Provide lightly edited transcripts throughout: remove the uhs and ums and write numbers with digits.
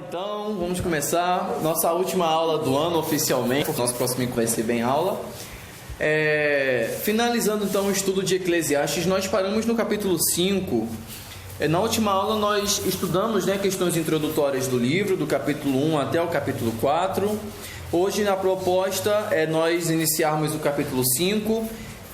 Então, vamos começar nossa última aula do ano oficialmente. Nosso próximo encontro vai ser bem aula. Finalizando então o estudo de Eclesiastes, nós paramos no capítulo 5. Na última aula nós estudamos questões introdutórias do livro, do capítulo 1 até o capítulo 4. Hoje na proposta é nós iniciarmos o capítulo 5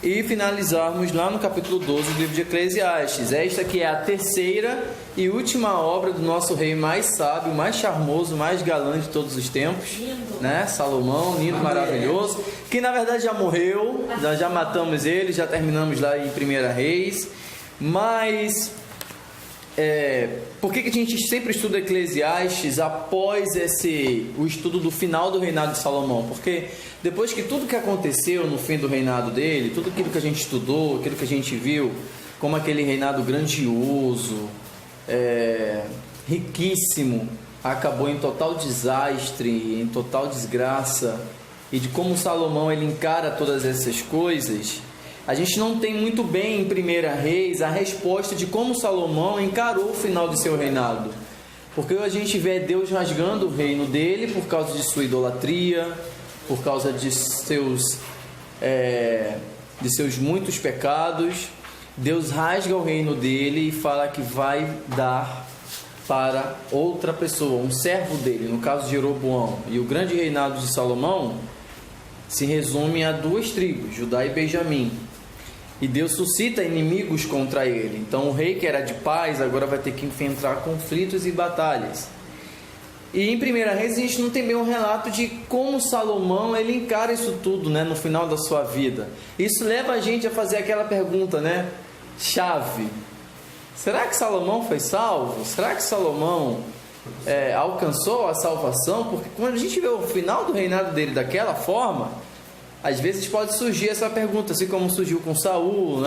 e finalizarmos lá no capítulo 12 do livro de Eclesiastes. Esta que é a terceira e última obra do nosso rei mais sábio, mais charmoso, mais galã de todos os tempos, né? Salomão, lindo, maravilhoso, que na verdade já morreu, nós já matamos ele, já terminamos lá em 1 Reis, mas por que a gente sempre estuda Eclesiastes após o estudo do final do reinado de Salomão? Porque depois que tudo que aconteceu no fim do reinado dele, tudo aquilo que a gente estudou, aquilo que a gente viu, como aquele reinado grandioso, riquíssimo, acabou em total desastre, em total desgraça, e de como Salomão ele encara todas essas coisas, a gente não tem muito bem em 1 Reis a resposta de como Salomão encarou o final de seu reinado. Porque a gente vê Deus rasgando o reino dele por causa de sua idolatria, por causa de seus muitos pecados. Deus rasga o reino dele e fala que vai dar para outra pessoa, um servo dele, no caso de Jeroboão. E o grande reinado de Salomão se resume a 2 tribos, Judá e Benjamim. E Deus suscita inimigos contra ele. Então o rei que era de paz agora vai ter que enfrentar conflitos e batalhas. E em 1 Reis a gente não tem bem um relato de como Salomão ele encara isso tudo, no final da sua vida. Isso leva a gente a fazer aquela pergunta, chave. Será que Salomão foi salvo? Será que Salomão alcançou a salvação? Porque quando a gente vê o final do reinado dele daquela forma, às vezes pode surgir essa pergunta, assim como surgiu com Saul,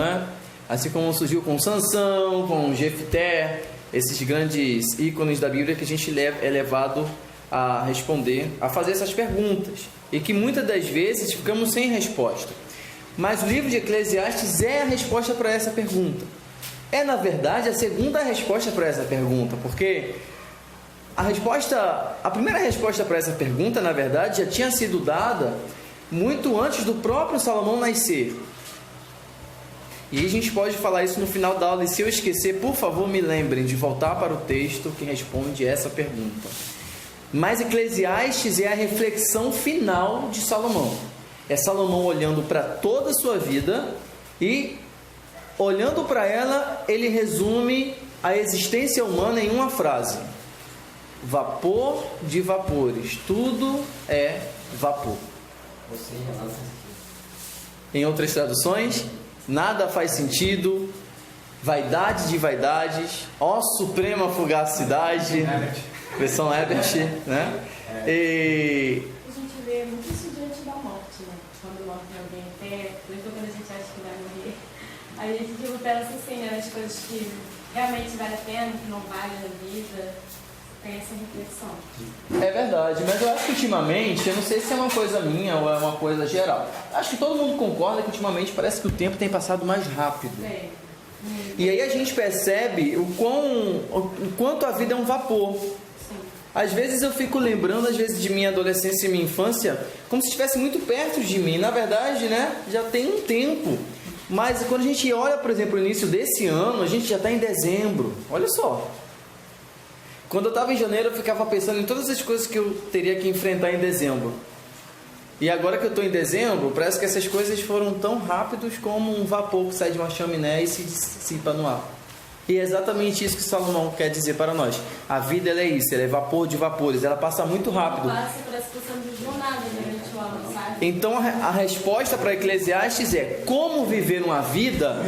assim como surgiu com Sansão, com Jefté, esses grandes ícones da Bíblia que a gente é levado a responder, a fazer essas perguntas, e que muitas das vezes ficamos sem resposta. Mas o livro de Eclesiastes é a resposta para essa pergunta. Na verdade, a segunda resposta para essa pergunta, porque a primeira resposta para essa pergunta, na verdade, já tinha sido dada muito antes do próprio Salomão nascer. E a gente pode falar isso no final da aula, e se eu esquecer, por favor, me lembrem de voltar para o texto que responde essa pergunta. Mas Eclesiastes é a reflexão final de Salomão. É Salomão olhando para toda a sua vida e, olhando para ela, ele resume a existência humana em uma frase: vapor de vapores, tudo é vapor. Em outras traduções, nada faz sentido, vaidade de vaidades, ó suprema fugacidade, versão Ebert, E a gente vê muito isso diante da morte, quando morre alguém perto, então quando a gente acha que vai morrer, a gente pensa assim, nas coisas que realmente vale a pena, que não vale na vida. Tem essa reflexão. É verdade, mas eu acho que ultimamente, eu não sei se é uma coisa minha ou é uma coisa geral, acho que todo mundo concorda que ultimamente parece que o tempo tem passado mais rápido. E aí a gente percebe o quanto a vida é um vapor. Sim. Às vezes eu fico lembrando, de minha adolescência e minha infância, como se estivesse muito perto de mim. Na verdade, já tem um tempo. Mas quando a gente olha, por exemplo, o início desse ano, a gente já está em dezembro. Olha só. Quando eu estava em janeiro, eu ficava pensando em todas as coisas que eu teria que enfrentar em dezembro. E agora que eu estou em dezembro, parece que essas coisas foram tão rápidos como um vapor que sai de uma chaminé e se dissipa no ar. E é exatamente isso que Salomão quer dizer para nós. A vida ela é isso, ela é vapor de vapores, ela passa muito rápido. Parece que estamos de jornada durante o ano, sabe? Então a resposta para Eclesiastes é: como viver uma vida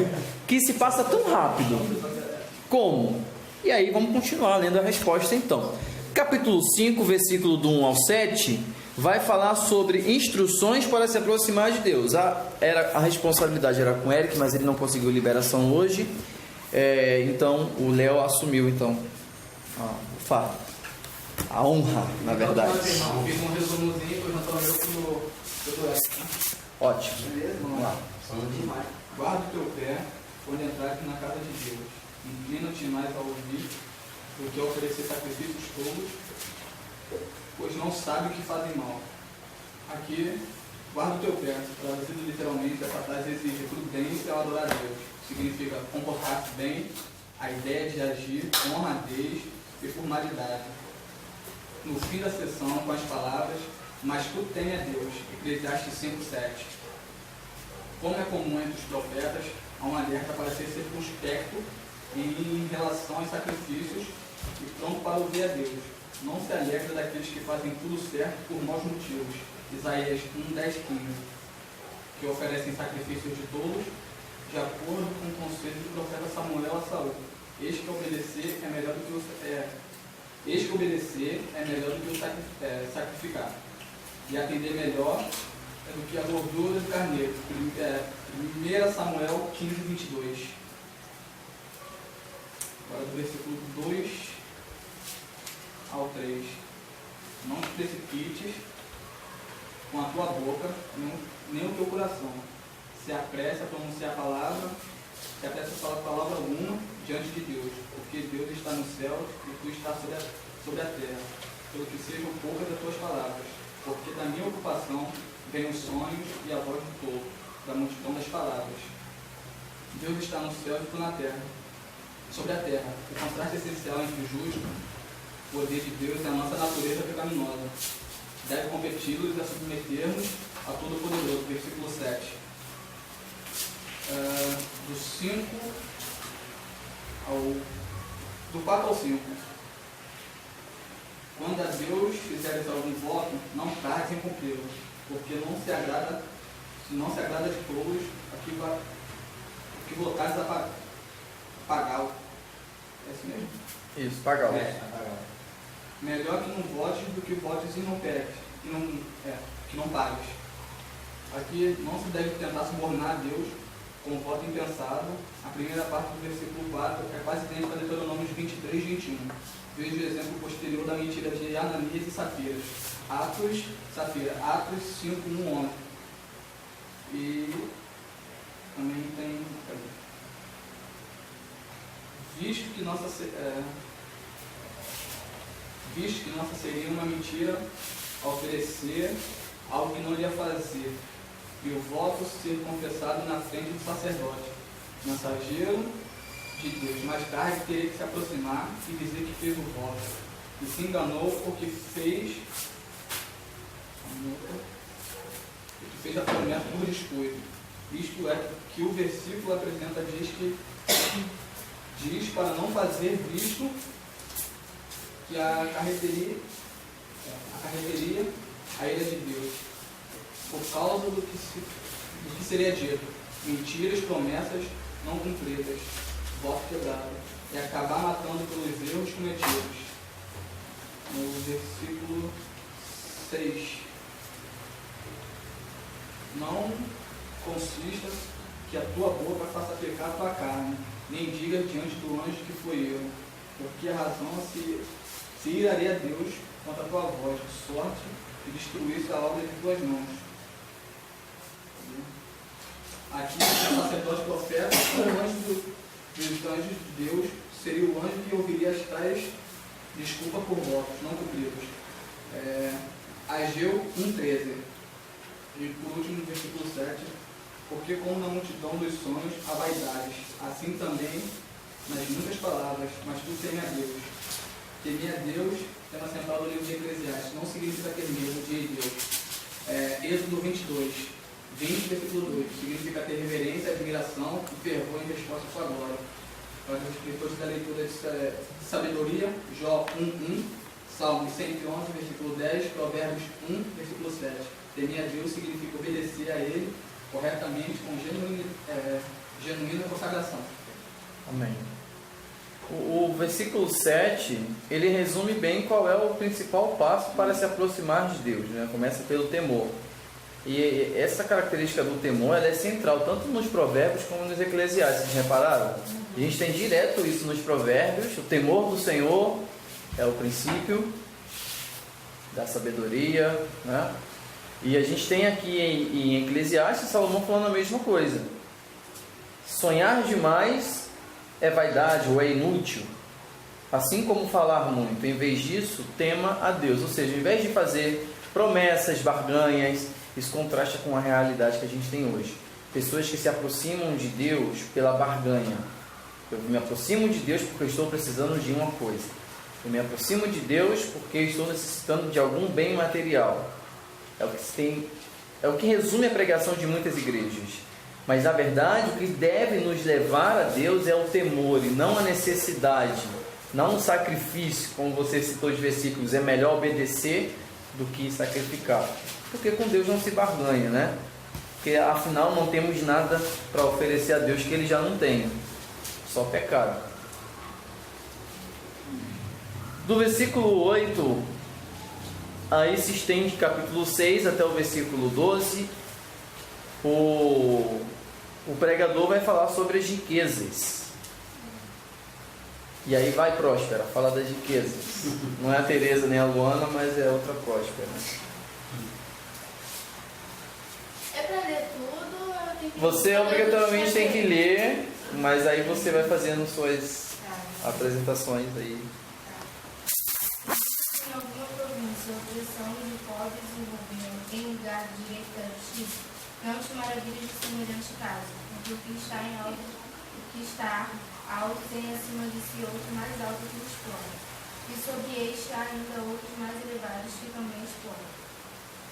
que se passa tão rápido? Como? E aí vamos continuar lendo a resposta então. Capítulo 5, versículo do 1 ao 7, vai falar sobre instruções para se aproximar de Deus. A responsabilidade era com Eric, mas ele não conseguiu liberação hoje. Então o Léo assumiu o fardo. A honra, na verdade. Fiz um resumozinho, perguntando eu pro doutor Eric. Ótimo. Beleza? Vamos lá. Guarda o teu pé quando entrar aqui na casa de Deus. Inclina-te mais ao ouvir do que oferecer sacrifícios tolos não sabem o que fazem mal. Aqui, guarda o teu pé, traduzido literalmente, essa frase exige prudência ao adorar a Deus. Significa comportar-se bem, a ideia de agir com honradez e formalidade. No fim da sessão, com as palavras, mas tu teme a Deus, Eclesiastes 5:7. Como é comum entre os profetas, há um alerta para ser circunspecto em relação aos sacrifícios e pronto para ouvir a Deus. Não se alegra daqueles que fazem tudo certo por maus motivos. Isaías 1:10-15, que oferecem sacrifícios de tolos, de acordo com o conselho do profeta Samuel a Saul. Eis que obedecer é melhor do que o sacrificar, e atender melhor do que a gordura do carneiro. 1 Samuel 15:22. Agora do versículo 2 ao 3. Não te precipites com a tua boca, nem o teu coração. Se apressa a pronunciar a palavra, se apressa a falar palavra alguma diante de Deus, porque Deus está no céu e tu estás sobre a terra, pelo que sejam poucas as tuas palavras, porque da minha ocupação vem os sonhos e a voz do tolo, da multidão das palavras. Deus está no céu e tu na terra, sobre a terra. O contraste essencial entre o justo, o poder de Deus e a nossa natureza pecaminosa. Deve competi-los e a submetermos a Todo-Poderoso. Versículo 7. Do 4 ao 5. Quando a Deus fizeres algum voto, não tardes em cumpri-lo, porque não se agrada de todos que votares a pagá-lo. É isso mesmo? Isso, pagá-lo. Melhor que não votes do que votes e não peques, que não pagues. Aqui não se deve tentar subornar a Deus com um voto impensado. A primeira parte do versículo 4 é quase idêntica a Deuteronômio 23:21. Veja o exemplo posterior da mentira de Ananias e Safira. Atos 5:1-11. E também tem... Visto que nossa seria uma mentira a oferecer algo que não lhe ia fazer, e o voto ser confessado na frente do sacerdote, mensageiro de Deus. Mais tarde teria que se aproximar e dizer que fez o voto, e se enganou porque fez a promessa por descuido. Isto é que o versículo apresenta diz para não fazer, visto que acarretaria a ira de Deus, por causa do que seria dito, mentiras, promessas não cumpridas, voto quebrado, e acabar matando pelos erros cometidos. No versículo 6. Não consista que a tua boca faça pecar a tua carne, nem diga diante do anjo que foi eu, porque a razão se iraria a Deus contra a tua voz, de sorte que destruísse a obra de tuas mãos. Aqui o sacerdote profeta, o anjo dos anjos de Deus seria o anjo que ouviria as tais desculpas por votos não cumpridos. Ageu 1:13. E por último, no versículo 7, porque como na multidão dos sonhos há vaidades, assim também nas muitas palavras, mas tu teme a Deus. Temer a Deus, tema central do livro de Eclesiastes, não significa ter medo de Deus. Êxodo 20, versículo 2, significa ter reverência, admiração e fervor em resposta à sua glória. Para os escritores da leitura de sabedoria, Jó 1:1, Salmo 111, versículo 10, Provérbios 1, versículo 7. Temer a Deus significa obedecer a Ele corretamente, com genuína consagração. Amém. O versículo 7, ele resume bem qual é o principal passo para se aproximar de Deus, né? Começa pelo temor. E essa característica do temor, ela é central tanto nos provérbios como nos eclesiastes. Vocês repararam? A gente tem direto isso nos provérbios. O temor do Senhor é o princípio da sabedoria, né? E a gente tem aqui em Eclesiastes Salomão falando a mesma coisa. Sonhar demais é vaidade ou é inútil. assim como falar muito, em vez disso, tema a Deus. Ou seja, em vez de fazer promessas, barganhas, isso contrasta com a realidade que a gente tem hoje. Pessoas que se aproximam de Deus pela barganha. Eu me aproximo de Deus porque eu estou precisando de uma coisa. Eu me aproximo de Deus porque eu estou necessitando de algum bem material. É o que resume a pregação de muitas igrejas. Mas na verdade, o que deve nos levar a Deus é o temor e não a necessidade, não o sacrifício, como você citou os versículos. É melhor obedecer do que sacrificar, porque com Deus não se barganha, né? Porque afinal não temos nada para oferecer a Deus que Ele já não tem, só pecado. Do versículo 8, aí se estende capítulo 6 até o versículo 12, o pregador vai falar sobre as riquezas. E aí vai Próspera, fala das riquezas. Não é a Tereza nem a Luana, mas é outra Próspera. É pra ler tudo ou eu tenho que... Você obrigatoriamente tem que ler, mas aí você vai fazendo suas apresentações aí. Em alguma província, a opressão de pobres e governo em lugar de direito garantido, não te maravilha de semelhante caso, porque o que está alto tem acima de si outro mais alto que o expõe, e sobre este há ainda outros mais elevados que também expõem.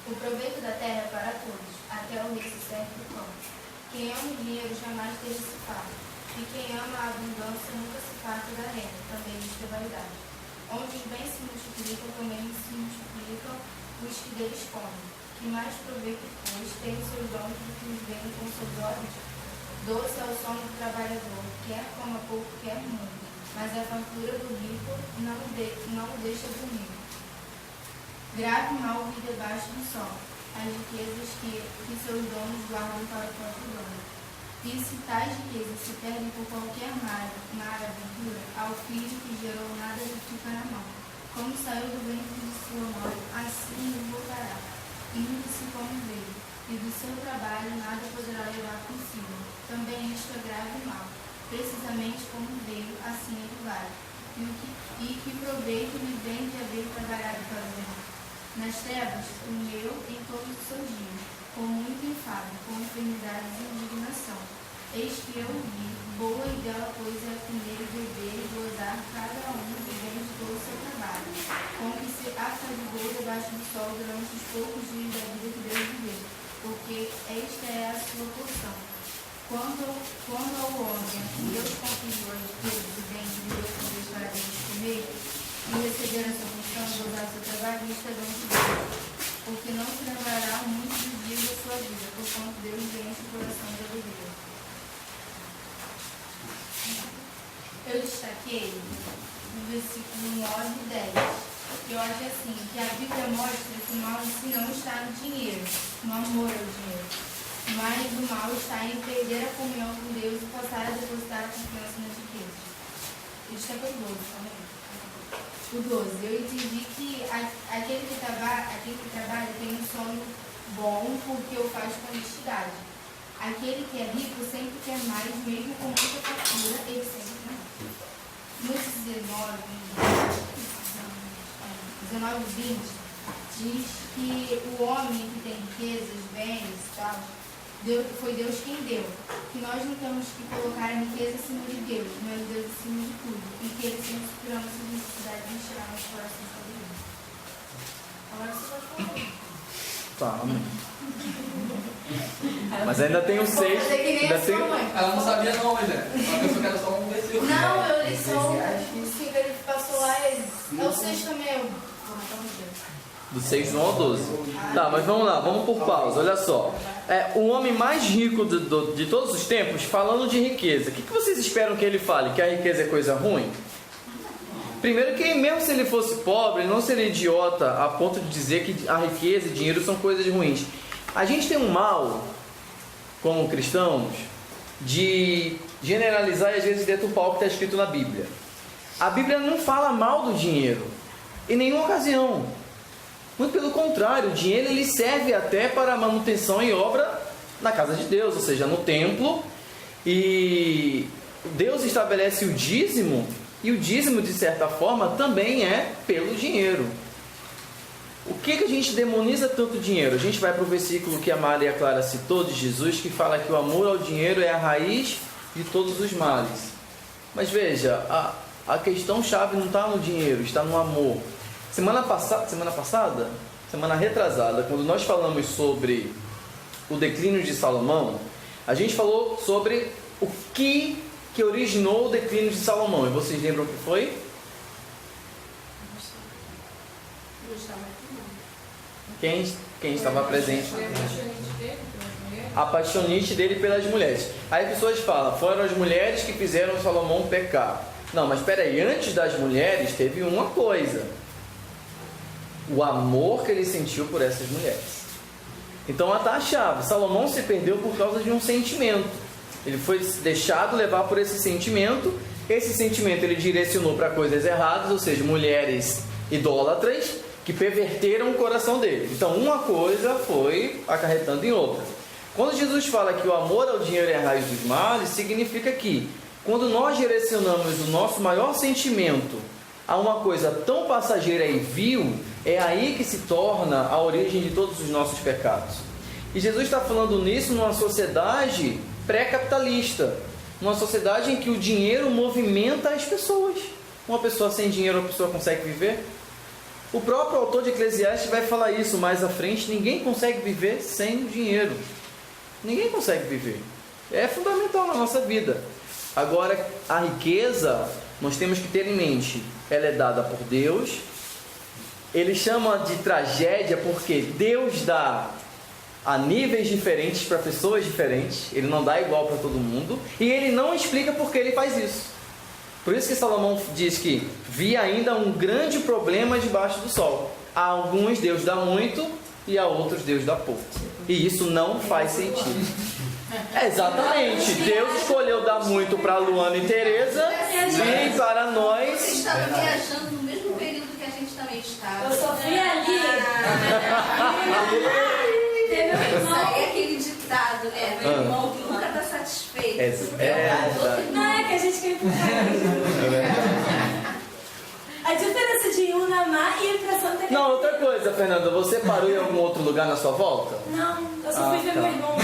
O proveito da terra é para todos, até o rei se serve do pão. Quem ama o dinheiro jamais dele se farta, e quem ama a abundância nunca se farta da renda, também isto é vaidade. Onde os bens se multiplicam, também se multiplicam os que deles comem. Que mais proveito, pois, tem seus dons do que os bens com seus olhos? Doce é o sono do trabalhador, quer coma pouco, quer muito, mas a fartura do rico não o deixa dormir. Grave mal vive debaixo do sol, as riquezas que seus donos guardam para o próprio dono. E se tais riquezas se perdem por qualquer mar aventura, ao filho que gerou nada lhe fica na mão. Como saiu do ventre de sua mãe, assim lhe voltará, indo-se como veio, e do seu trabalho nada poderá levar consigo. Também isto é grave e mal. Precisamente como veio, assim ele vai. E que proveito lhe vem de haver trabalhado para o bem? Nas trevas, comeu em todos os seus dias, com muito enfado, com enfermidades e indignação. Eis que eu vi, boa e bela coisa é comer e beber e gozar cada um do bem de todo o seu trabalho, com que se afadigou debaixo do sol durante os poucos dias da vida que Deus lhe deu, porque esta é a sua porção. Quando ao homem a quem Deus conferiu a riqueza do bem que lhe deu poder para eles comer, e receber a sua função e gozar o seu trabalho, isto é dom de Deus, porque não se lembrará muito dos dias da sua vida, porquanto Deus lhe enche o coração de alegria. Eu destaquei no versículo 9 e 10. Eu acho assim, que a Bíblia mostra que o mal em si não está no dinheiro, no amor ao dinheiro. Mas o mal está em perder a comunhão com Deus e passar a depositar a confiança nas riquezas. Eu destaquei o 12 também. O 12. Eu entendi que aquele que trabalha tem um sono bom porque o faz com honestidade. Aquele que é rico sempre quer mais, mesmo com muita fartura, ele sempre quer mais. No 19 e 20, diz que o homem que tem riquezas, bens e tal, foi Deus quem deu. Que nós não temos que colocar a riqueza acima de Deus, mas Deus acima de tudo. E que Ele sempre supera nossas necessidades de enxergar nosso coração sobre Ele. Agora você pode falar. Tá, amém. Mas ainda tem o 6. Ela não sabia não, mas é. Ela pensou que era só um versículo. Não, eu li só o 5, ele passou lá, é o 6 também. Do 6 ao 12. Tá, mas vamos lá, vamos por pausa. Olha só. O homem mais rico de todos os tempos, falando de riqueza. O que vocês esperam que ele fale? Que a riqueza é coisa ruim? Primeiro que mesmo se ele fosse pobre, ele não seria idiota a ponto de dizer que a riqueza e dinheiro são coisas ruins. A gente tem um mal, como cristãos, de generalizar e às vezes deturpar o que está escrito na Bíblia. A Bíblia não fala mal do dinheiro, em nenhuma ocasião. Muito pelo contrário, o dinheiro ele serve até para a manutenção e obra na casa de Deus, ou seja, no templo. E Deus estabelece o dízimo E o dízimo, de certa forma, também é pelo dinheiro. O que a gente demoniza tanto dinheiro? A gente vai para o versículo que a Maria Clara citou de Jesus, que fala que o amor ao dinheiro é a raiz de todos os males. Mas veja, a questão chave não está no dinheiro, está no amor. Semana retrasada, quando nós falamos sobre o declínio de Salomão, a gente falou sobre o que originou o declínio de Salomão. E vocês lembram o que foi? Quem estava presente? A paixonite dele pelas mulheres. Aí pessoas falam, foram as mulheres que fizeram Salomão pecar. Não, mas espera aí, antes das mulheres teve uma coisa: o amor que ele sentiu por essas mulheres. Então está a chave. Salomão se perdeu por causa de um sentimento. Ele foi deixado levar por esse sentimento. Esse sentimento ele direcionou para coisas erradas, ou seja, mulheres idólatras que perverteram o coração dele. Então uma coisa foi acarretando em outra. Quando Jesus fala que o amor ao dinheiro é a raiz dos males, significa que quando nós direcionamos o nosso maior sentimento a uma coisa tão passageira e vil, é aí que se torna a origem de todos os nossos pecados. E Jesus está falando nisso numa sociedade pré-capitalista, numa sociedade em que o dinheiro movimenta as pessoas. Uma pessoa sem dinheiro, uma pessoa consegue viver? O próprio autor de Eclesiastes vai falar isso mais à frente. Ninguém consegue viver sem o dinheiro. Ninguém consegue viver. É fundamental na nossa vida. Agora, a riqueza, nós temos que ter em mente, ela é dada por Deus. Ele chama de tragédia porque Deus dá a níveis diferentes para pessoas diferentes. Ele não dá igual para todo mundo. E ele não explica por que ele faz isso. Por isso que Salomão diz que vi ainda um grande problema debaixo do sol. A alguns Deus dá muito e a outros Deus dá pouco. E isso não faz sentido. Exatamente. Deus escolheu dar muito para Luana e Teresa e para nós. Você estava viajando no mesmo período que a gente também estava. Eu só fui ali. Isso aí é aquele ditado, né? Meu irmão que nunca está satisfeito. Não, é que a gente quer ir A diferença de Unamá e ir pra Santa Catarina. Não, outra coisa, Fernanda, você parou em algum outro lugar na sua volta? Não, eu só fui ver meu irmão.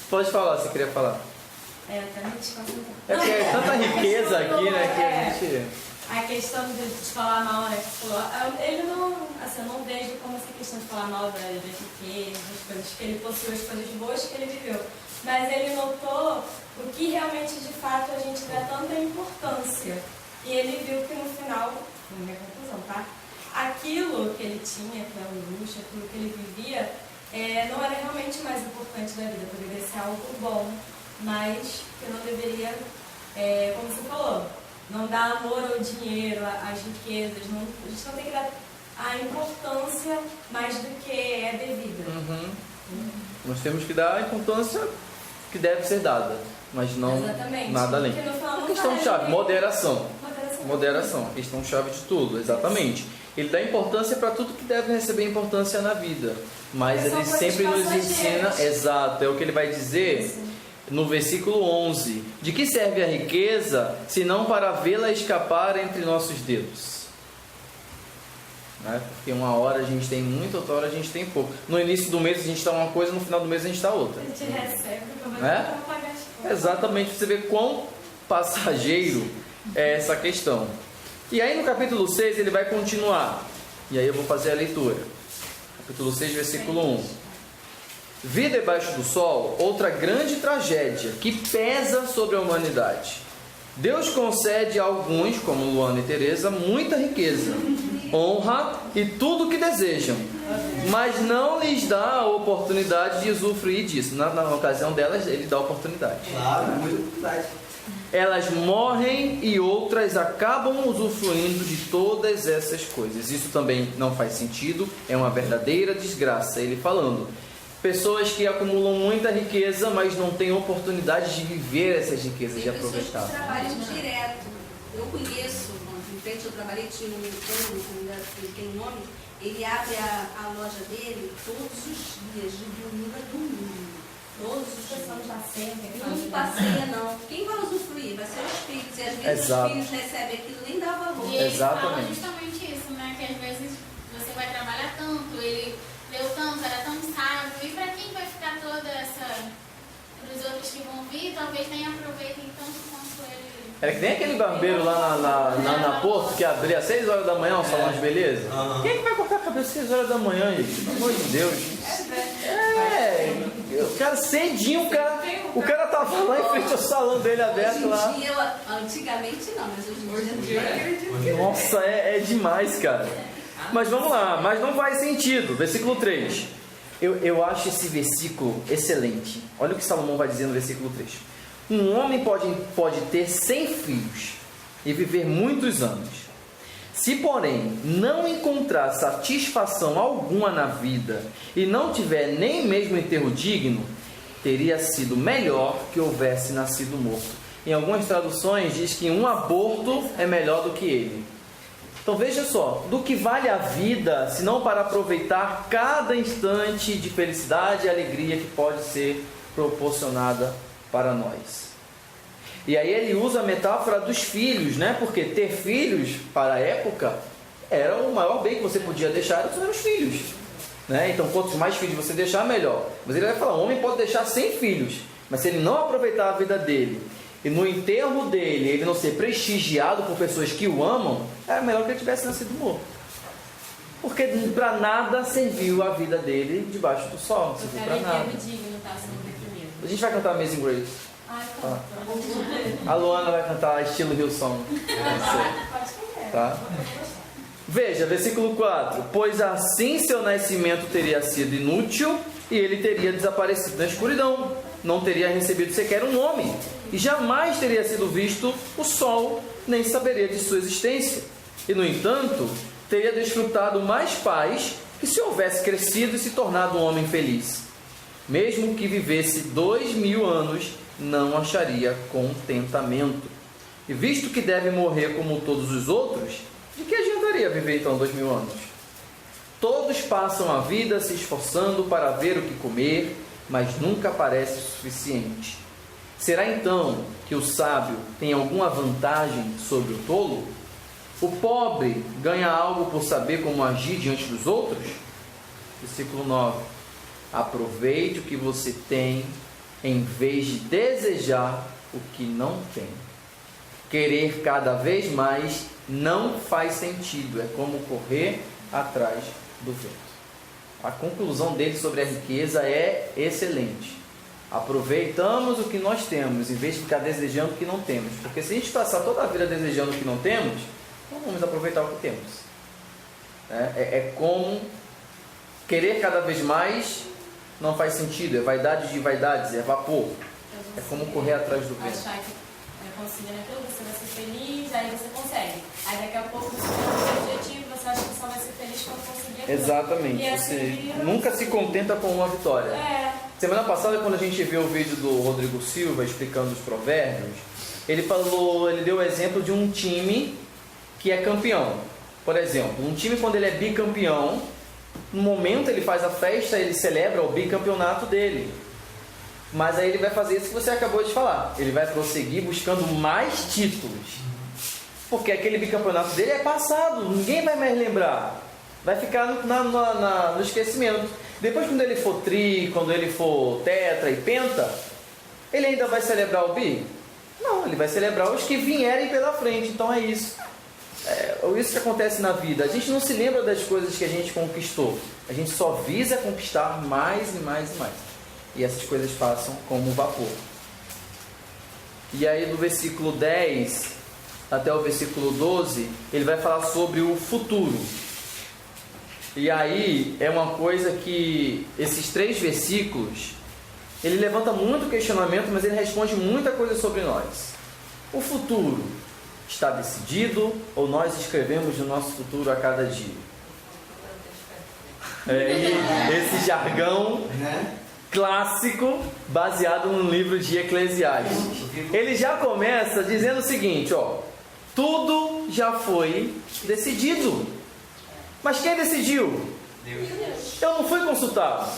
Pode falar, você queria falar. Até me desconcentrar. É porque é tanta riqueza aqui, né, que a gente... A questão de falar mal, né? Ele não, assim, eu não vejo como essa questão de falar mal da riqueza, das coisas que ele possuiu, as coisas boas que ele viveu. Mas ele notou o que realmente, de fato, a gente dá tanta importância. E ele viu que no final, na minha conclusão, tá? Aquilo que ele tinha, que era o luxo, aquilo que ele vivia, não era realmente mais importante da vida. Poderia ser algo bom, mas que não deveria, como você falou, não dar amor ao dinheiro, às riquezas. A gente não tem que dar a importância mais do que é devida. Nós temos que dar a importância que deve ser dada, mas não nada além. A questão-chave, moderação. Moderação, questão-chave de tudo, exatamente. Ele dá importância para tudo que deve receber importância na vida, mas ele sempre nos ensina, exato, é o que ele vai dizer no versículo 11: de que serve a riqueza, senão para vê-la escapar entre nossos dedos? Porque uma hora a gente tem muito, outra hora a gente tem pouco. No início do mês a gente está uma coisa, no final do mês a gente está outra. A gente recebe, mas não pagar as contas. Exatamente, você vê quão passageiro é essa questão. E aí no capítulo 6 ele vai continuar. E aí eu vou fazer a leitura. Capítulo 6, versículo 1. Vi debaixo do sol outra grande tragédia que pesa sobre a humanidade. Deus concede a alguns, como Luana e Teresa, muita riqueza, honra e tudo o que desejam, mas não lhes dá a oportunidade de usufruir disso. Na ocasião delas, ele dá a oportunidade. Claro, muita oportunidade. Elas morrem e outras acabam usufruindo de todas essas coisas. Isso também não faz sentido, é uma verdadeira desgraça. Ele falando, pessoas que acumulam muita riqueza, mas não têm oportunidade de viver essas riquezas, de aproveitar. Pessoas que trabalham direto. Eu conheço, em frente eu trabalhei, tinha um americano, que tem nome, ele abre a loja dele todos os dias, de domingo a domingo. todos os filhos. Não passeia, Não passeia, não. Quem vai usufruir? Vai ser os filhos. E às vezes Exato. os filhos recebem aquilo e nem dá valor. E ele fala Exatamente. justamente isso, né? Que às vezes você vai trabalhar tanto, ele deu tanto, era tão sábio. E para quem vai ficar toda essa... Para os outros que vão vir, talvez nem aproveitem tanto quanto ele... Era que nem aquele barbeiro lá na Porto que abria às 6 horas da manhã, um salão de beleza. Quem é que vai cortar a cabeça às 6 horas da manhã, gente? Pelo amor de Deus. O cara cedinho, o cara tava lá em frente ao salão dele aberto lá. Hoje em dia, antigamente não, mas hoje em dia... Nossa, é demais, cara. Mas vamos lá, mas não faz sentido. Versículo 3. Eu acho esse versículo excelente. Olha o que Salomão vai dizer no versículo 3. Um homem pode ter 100 filhos e viver muitos anos. Se, porém, não encontrar satisfação alguma na vida e não tiver nem mesmo enterro digno, teria sido melhor que houvesse nascido morto. Em algumas traduções diz que um aborto é melhor do que ele. Então veja só, do que vale a vida, se não para aproveitar cada instante de felicidade e alegria que pode ser proporcionada para nós. E aí ele usa a metáfora dos filhos, né? Porque ter filhos, para a época, era o maior bem que você podia deixar, eram os filhos. Né? Então, quantos mais filhos você deixar, melhor. Mas ele vai falar, o homem pode deixar 100 filhos, mas se ele não aproveitar a vida dele, e no enterro dele, ele não ser prestigiado por pessoas que o amam, é melhor que ele tivesse nascido morto. Porque para nada serviu a vida dele debaixo do sol, não serviu para nada. digno, tá? Sempre primeiro. A gente vai cantar Amazing Grace. Ai, tá. A Luana vai cantar estilo Hillsong. Pode comer. Tá? Veja, versículo 4. Pois assim seu nascimento teria sido inútil e ele teria desaparecido na escuridão. Não teria recebido sequer um nome e jamais teria sido visto o sol, nem saberia de sua existência. E, no entanto, teria desfrutado mais paz que se houvesse crescido e se tornado um homem feliz. Mesmo que vivesse 2000 anos, não acharia contentamento. E visto que deve morrer como todos os outros, de que adiantaria viver então 2000 anos? Todos passam a vida se esforçando para ver o que comer, mas nunca parece suficiente. Será então que o sábio tem alguma vantagem sobre o tolo? O pobre ganha algo por saber como agir diante dos outros? Versículo 9. Aproveite o que você tem em vez de desejar o que não tem. Querer cada vez mais não faz sentido, é como correr atrás do vento. A conclusão dele sobre a riqueza é excelente. Aproveitamos o que nós temos, em vez de ficar desejando o que não temos. Porque se a gente passar toda a vida desejando o que não temos, não vamos aproveitar o que temos. É como querer cada vez mais não faz sentido, é vaidade de vaidades, é vapor. É como correr atrás do vento. Achar que conseguindo aquilo, você vai ser feliz, aí você consegue. Aí daqui a pouco você tem um objetivo, você acha que só vai ser feliz quando conseguir aquilo. Exatamente, E assim, você nunca se contenta com uma vitória. Semana passada, quando a gente viu o vídeo do Rodrigo Silva explicando os provérbios, ele deu o exemplo de um time que é campeão. Por exemplo, um time, quando ele é bicampeão, no momento ele faz a festa, ele celebra o bicampeonato dele. Mas aí ele vai fazer isso que você acabou de falar. Ele vai prosseguir buscando mais títulos. Porque aquele bicampeonato dele é passado, ninguém vai mais lembrar. Vai ficar no esquecimento. Depois, quando ele for tri, quando ele for tetra e penta, ele ainda vai celebrar o bi? Não, ele vai celebrar os que vierem pela frente. Então é isso. É isso que acontece na vida. A gente não se lembra das coisas que a gente conquistou. A gente só visa conquistar mais e mais e mais. E essas coisas passam como vapor. E aí do versículo 10 até o versículo 12, ele vai falar sobre o futuro. E aí é uma coisa que esses 3 versículos, ele levanta muito questionamento, mas ele responde muita coisa sobre nós. O futuro está decidido ou nós escrevemos o nosso futuro a cada dia? Esse jargão clássico baseado no livro de Eclesiastes. Ele já começa dizendo o seguinte, tudo já foi decidido. Mas quem decidiu? Deus. Eu não fui consultado.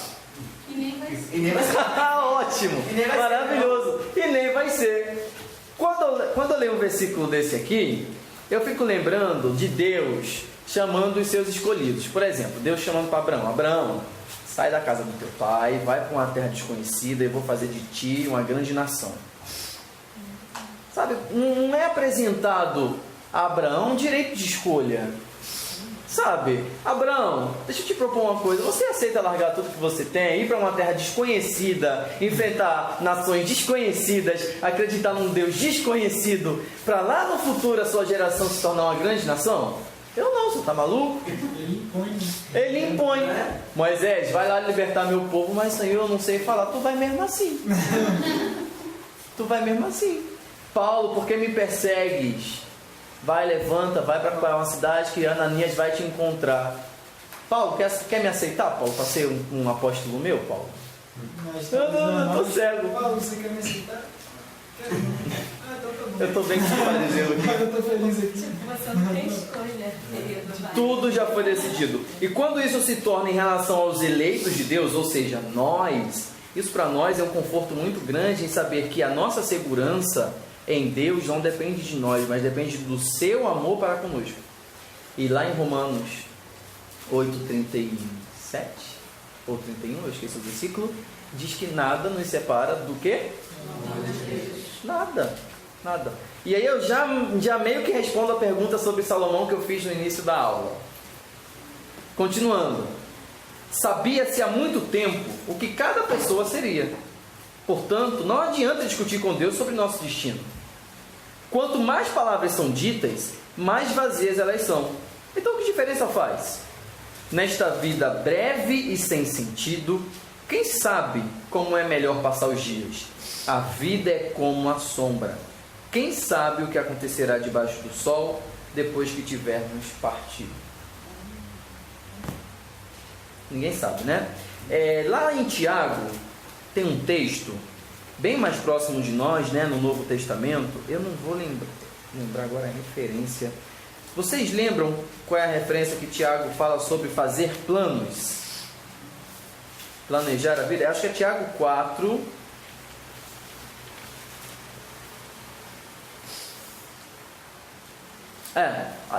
E nem vai ser. E nem vai ser. Ótimo, E nem vai ser, maravilhoso. E nem vai ser. Quando eu leio um versículo desse aqui, eu fico lembrando de Deus chamando os seus escolhidos. Por exemplo, Deus chamando para Abraão: Abraão, sai da casa do teu pai, vai para uma terra desconhecida e eu vou fazer de ti uma grande nação. Sabe, não é apresentado a Abraão um direito de escolha. Sabe, Abraão, deixa eu te propor uma coisa. Você aceita largar tudo que você tem, ir para uma terra desconhecida, enfrentar nações desconhecidas, acreditar num Deus desconhecido, para lá no futuro a sua geração se tornar uma grande nação? Eu não, você está maluco? Ele impõe. Moisés, vai lá libertar meu povo, mas Senhor, eu não sei falar. Tu vai mesmo assim. Tu vai mesmo assim. Paulo, por que me persegues? Vai, levanta, vai para uma cidade que Ananias vai te encontrar. Paulo, quer me aceitar, Paulo, para ser um apóstolo meu, Paulo? Eu tô cego. Paulo, você quer me aceitar? Quero. Então tá bom. Eu tô bem com o fariseu aqui. Eu tô feliz aqui. Você não tem escolha, querido. Vai. Tudo já foi decidido. E quando isso se torna em relação aos eleitos de Deus, ou seja, nós, isso para nós é um conforto muito grande em saber que a nossa segurança em Deus não depende de nós, mas depende do seu amor para conosco. E lá em Romanos 8:37 ou 31, eu esqueci o versículo, diz que nada nos separa do quê? Nada, nada. E aí eu já meio que respondo a pergunta sobre Salomão que eu fiz no início da aula. Continuando. Sabia-se há muito tempo o que cada pessoa seria. Portanto, não adianta discutir com Deus sobre nosso destino. Quanto mais palavras são ditas, mais vazias elas são. Então, que diferença faz? Nesta vida breve e sem sentido, quem sabe como é melhor passar os dias? A vida é como a sombra. Quem sabe o que acontecerá debaixo do sol depois que tivermos partido? Ninguém sabe, né? Lá em Tiago, tem um texto bem mais próximo de nós, né, no Novo Testamento. Eu não vou lembrar agora a referência. Vocês lembram qual é a referência que Tiago fala sobre fazer planos? Planejar a vida? Acho que é Tiago 4.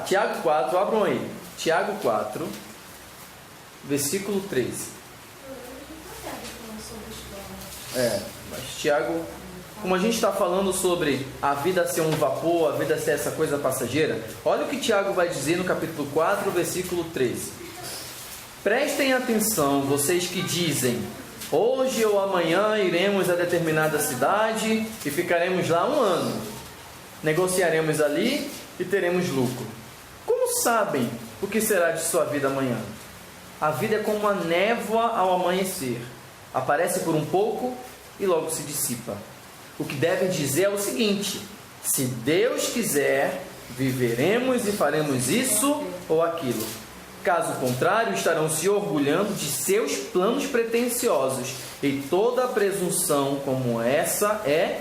Tiago 4, abram aí. Tiago 4, versículo 13. Mas Tiago, como a gente está falando sobre a vida ser um vapor, a vida ser essa coisa passageira, olha o que Tiago vai dizer no capítulo 4, versículo 13. Prestem atenção, vocês que dizem: hoje ou amanhã iremos a determinada cidade e ficaremos lá 1 ano. Negociaremos ali e teremos lucro. Como sabem o que será de sua vida amanhã? A vida é como a névoa ao amanhecer. Aparece por um pouco e logo se dissipa. O que devem dizer é o seguinte: se Deus quiser, viveremos e faremos isso ou aquilo. Caso contrário, estarão se orgulhando de seus planos pretensiosos, e toda presunção como essa é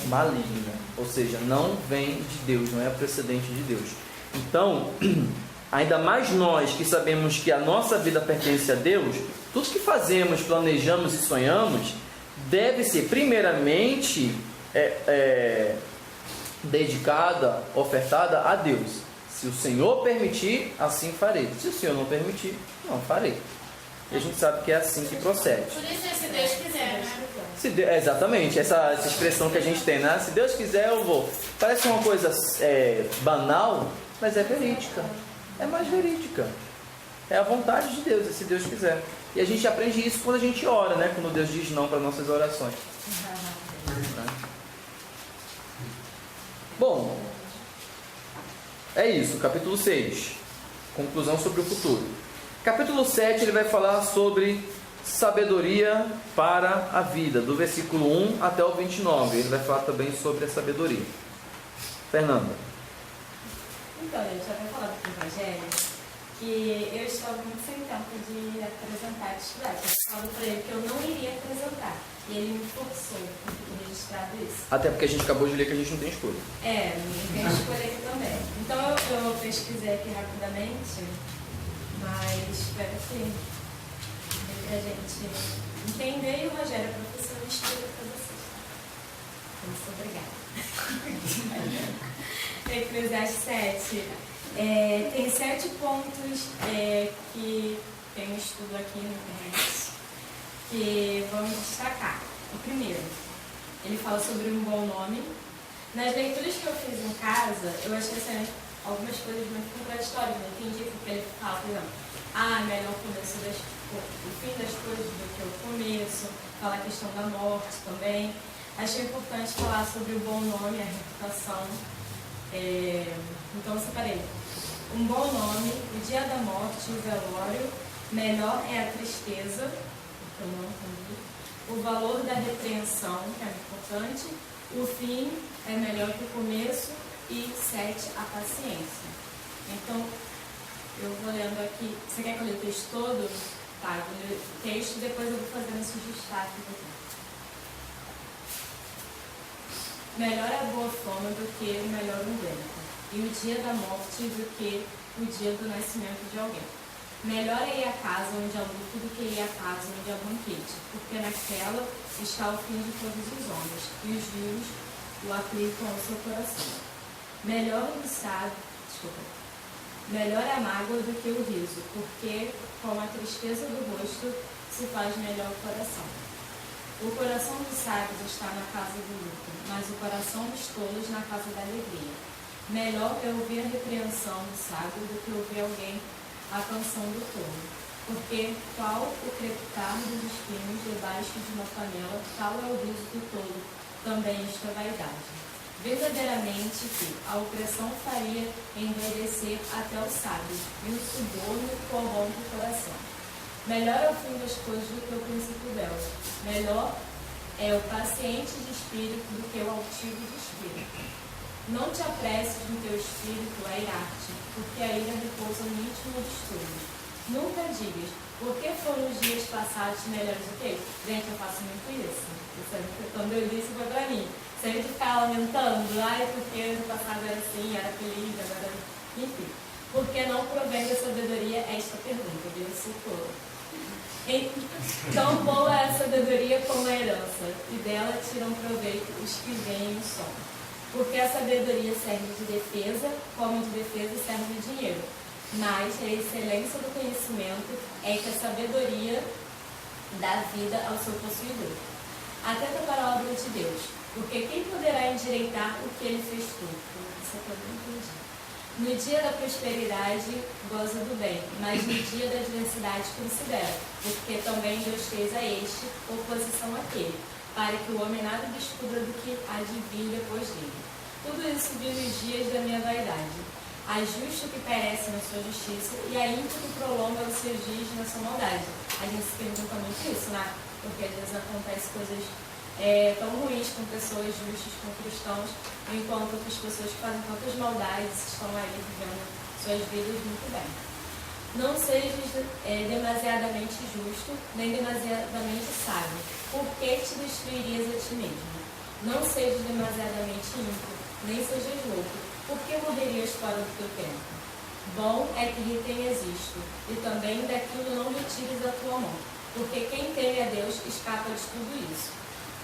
maligna. Ou seja, não vem de Deus, não é precedente de Deus. Então, ainda mais nós que sabemos que a nossa vida pertence a Deus, tudo que fazemos, planejamos e sonhamos deve ser primeiramente dedicada, ofertada a Deus. Se o Senhor permitir, assim farei. Se o Senhor não permitir, não farei. E a gente sabe que é assim que procede. Por isso é se Deus quiser, né? Exatamente, essa expressão que a gente tem, né? Se Deus quiser, eu vou. Parece uma coisa banal, mas é verídica. É mais verídica. É a vontade de Deus, é se Deus quiser. E a gente aprende isso quando a gente ora, né? Quando Deus diz não para nossas orações. Bom, é isso, capítulo 6. Conclusão sobre o futuro. Capítulo 7, ele vai falar sobre sabedoria para a vida, do versículo 1 até o 29. Ele vai falar também sobre a sabedoria. Fernanda. Então, eu já havia falado com o Evangelho que eu estava muito sem tempo de apresentar e estudar. Eu falei para ele que eu não iria apresentar. E ele me forçou, eu fiquei registrado isso. Até porque a gente acabou de ler que a gente não tem escolha. Não tem escolha aqui também. Então eu pesquisei aqui rapidamente, mas espero que pra gente entender, e o Rogério é professor de história para vocês. Muito obrigada. Eclesiastes 7. Tem 7 pontos que tem um estudo aqui na internet que vamos destacar. O primeiro, ele fala sobre um bom nome. Nas leituras que eu fiz em casa, eu achei assim, algumas coisas muito contraditórias. Não entendi porque ele fala, por exemplo, melhor o fim das coisas do que o começo. Fala a questão da morte também. Achei importante falar sobre o bom nome, a reputação. Então eu separei. Um bom nome, o dia da morte, o velório, melhor é a tristeza, que eu não entendi. O valor da repreensão, que é importante. O fim é melhor que o começo. E 7, a paciência. Então, eu vou lendo aqui. Você quer que eu leia o texto todo? Tá, eu vou ler o texto e depois eu vou fazendo esses destaques aqui. Melhor é a boa fama do que o melhor unguento, e o dia da morte do que o dia do nascimento de alguém. Melhor é ir à casa onde há luto do que ir à casa onde há banquete, porque naquela está o fim de todos os homens, e os vivos o aplicam ao seu coração. Melhor é a mágoa do que o riso, porque com a tristeza do rosto se faz melhor o coração. O coração dos sábios está na casa do luto, mas o coração dos tolos na casa da alegria. Melhor é ouvir a repreensão do sábio do que ouvir alguém a canção do tolo, porque qual o crepitar dos espinhos debaixo de uma panela, tal é o riso do tolo, também isto é vaidade. Verdadeiramente que a opressão faria envelhecer até o sábio, e o suborno corrompe o coração. Melhor é o fim das coisas do que o princípio delas. Melhor é o paciente de espírito do que o altivo de espírito. Não te apresses no teu espírito a irar-te, porque a ira repousa no íntimo dos túmulos. Nunca digas, por que foram os dias passados melhores do que? Gente, eu faço muito isso. Quando eu li isso foi pra mim. Sempre ficar lamentando, porque no passado era assim, era feliz, agora... Enfim. Porque não provém da sabedoria esta pergunta, Deus citou. Tão boa é a sabedoria como a herança, e dela tiram proveito os que veem o som. Porque a sabedoria serve de defesa, como de defesa serve de dinheiro. Mas a excelência do conhecimento é que a sabedoria dá vida ao seu possuidor. Atenta para a obra de Deus, porque quem poderá endireitar o que ele fez tudo? Isso eu não entendi. No dia da prosperidade, goza do bem, mas no dia da adversidade considera, porque também Deus fez a este oposição àquele, para que o homem nada descubra do que há de vir depois dele. Tudo isso vi nos dias da minha vaidade. Há justo que perece na sua justiça, e há ímpio que prolonga os seus dias na sua maldade. A gente se pergunta muito isso, né? Porque às vezes acontecem coisas tão ruins com pessoas justas, com cristãos, enquanto outras pessoas que fazem tantas maldades estão aí vivendo suas vidas muito bem. Não sejas demasiadamente justo, nem demasiadamente sábio, porque te destruirias a ti mesmo. Não sejas demasiadamente ímpio, nem sejas louco, porque morrerias fora do teu tempo. Bom é que retenhas isto, e também daquilo não retires a tua mão, porque quem teme a Deus escapa de tudo isso.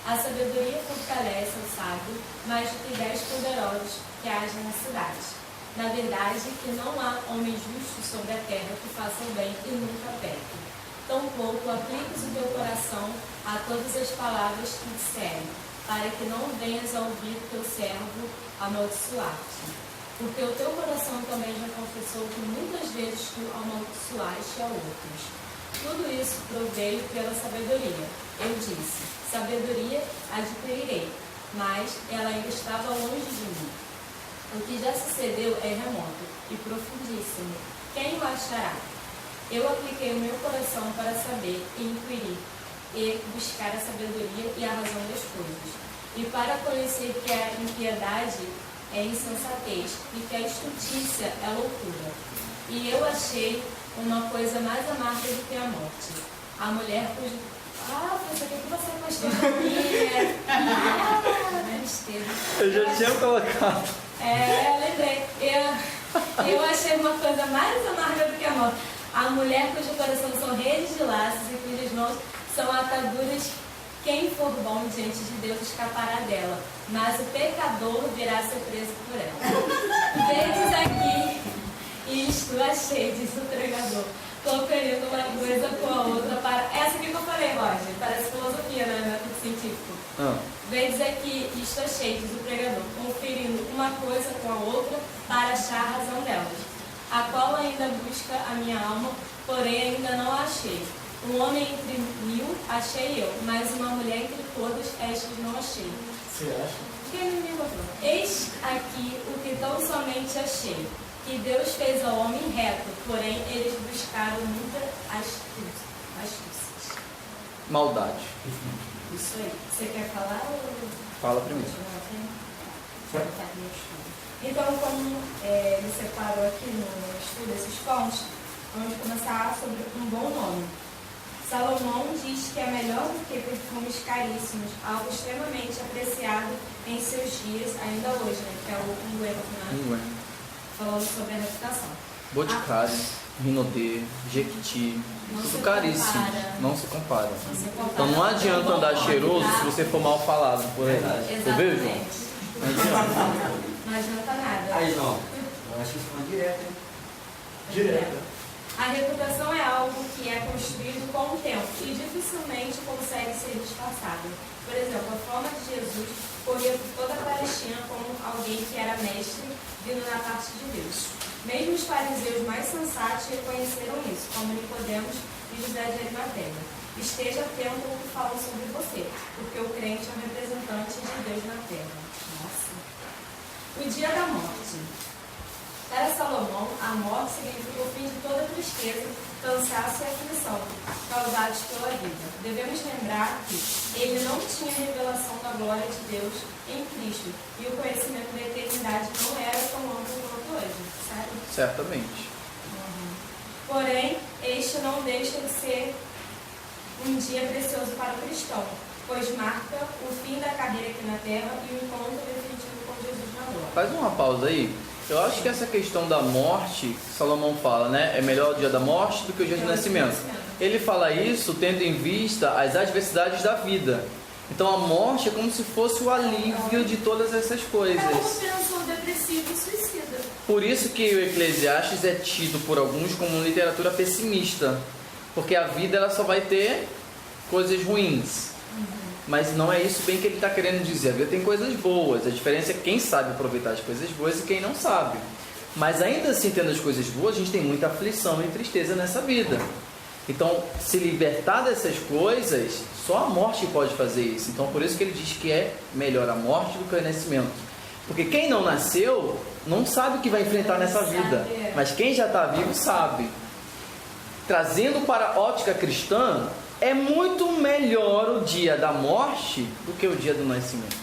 A sabedoria fortalece o sábio, mais do que 10 poderosos que agem na cidade. Na verdade, que não há homem justo sobre a terra que faça o bem e nunca peque. Tampouco apliques o teu coração a todas as palavras que disserem, para que não venhas a ouvir teu servo amaldiçoar-te. Porque o teu coração também já confessou que muitas vezes tu amaldiçoaste a outros. Tudo isso proveio pela sabedoria. Eu disse, sabedoria adquirirei, mas ela ainda estava longe de mim. O que já sucedeu é remoto e profundíssimo. Quem o achará? Eu apliquei o meu coração para saber e inquirir, e buscar a sabedoria e a razão das coisas, e para conhecer que a impiedade é insensatez e que a estultícia é loucura. E eu achei uma coisa mais amarga do que a morte. A mulher cujo... Professor, o que você postou pra mim? Besteira. Eu já tinha colocado. Eu lembrei. Eu achei uma coisa mais amarga do que a morte. A mulher cujo coração são redes de laços e cujas mãos são ataduras, quem for bom diante de Deus escapará dela, mas o pecador virá ser preso por ela. Vedes aqui, isto achei, diz o pregador, conferindo uma coisa com a outra para... Essa aqui que eu falei, Roger, parece filosofia, né? Método científico. Vedes aqui, isto achei, diz o pregador, conferindo uma coisa com a outra para achar a razão delas, a qual ainda busca a minha alma, porém ainda não a achei. Um homem entre 1000 achei eu, mas uma mulher entre todos, estas não achei. Você acha? Quem me encontrou? Eis aqui o que tão somente achei, que Deus fez ao homem reto, porém eles buscaram muita astúcia. Maldade. Isso aí. Você quer falar ou... Fala primeiro. Então, como ele separou aqui no estudo esses pontos, vamos começar sobre um bom nome. Salomão diz que é melhor do que perfumes caríssimos, algo extremamente apreciado em seus dias, ainda hoje, né? Que é o unguento, né? Falando sobre a reputação. Boticário, Rinodê, Jequiti, tudo caríssimo. Não se compara. Então não adianta andar cheiroso se você for mal falado por aí. Você viu, João? Não adianta. Não adianta nada. Aí, João, eu acho que isso foi direto, hein? Direto. A reputação é algo que é construído com o tempo e dificilmente consegue ser disfarçado. Por exemplo, a fama de Jesus corria por toda a Palestina como alguém que era mestre vindo da parte de Deus. Mesmo os fariseus mais sensatos reconheceram isso, como Nicodemos e José de Arimateia. Esteja atento ao que falam sobre você, porque o crente é um representante de Deus na terra. Nossa. O dia da morte. Para Salomão, a morte significa o fim de toda tristeza, cansaço e aflição causados pela vida. Devemos lembrar que ele não tinha revelação da glória de Deus em Cristo e o conhecimento da eternidade não era tão amplo quanto hoje, certo? Certamente. Porém, este não deixa de ser um dia precioso para o cristão, pois marca o fim da carreira aqui na terra e o encontro definitivo com Jesus na glória. Faz uma pausa aí. Eu acho que essa questão da morte, Salomão fala, né? É melhor o dia da morte do que o dia do nascimento. Ele fala isso tendo em vista as adversidades da vida. Então a morte é como se fosse o alívio de todas essas coisas. É uma pensão depressiva e suicida. Por isso que o Eclesiastes é tido por alguns como literatura pessimista. Porque a vida ela só vai ter coisas ruins. Mas não é isso bem que ele está querendo dizer. A vida tem coisas boas. A diferença é quem sabe aproveitar as coisas boas e quem não sabe. Mas ainda assim, tendo as coisas boas, a gente tem muita aflição e tristeza nessa vida. Então, se libertar dessas coisas, só a morte pode fazer isso. Então, por isso que ele diz que é melhor a morte do que o nascimento. Porque quem não nasceu, não sabe o que vai enfrentar nessa vida. Mas quem já está vivo, sabe. Trazendo para a ótica cristã, é muito melhor o dia da morte do que o dia do nascimento.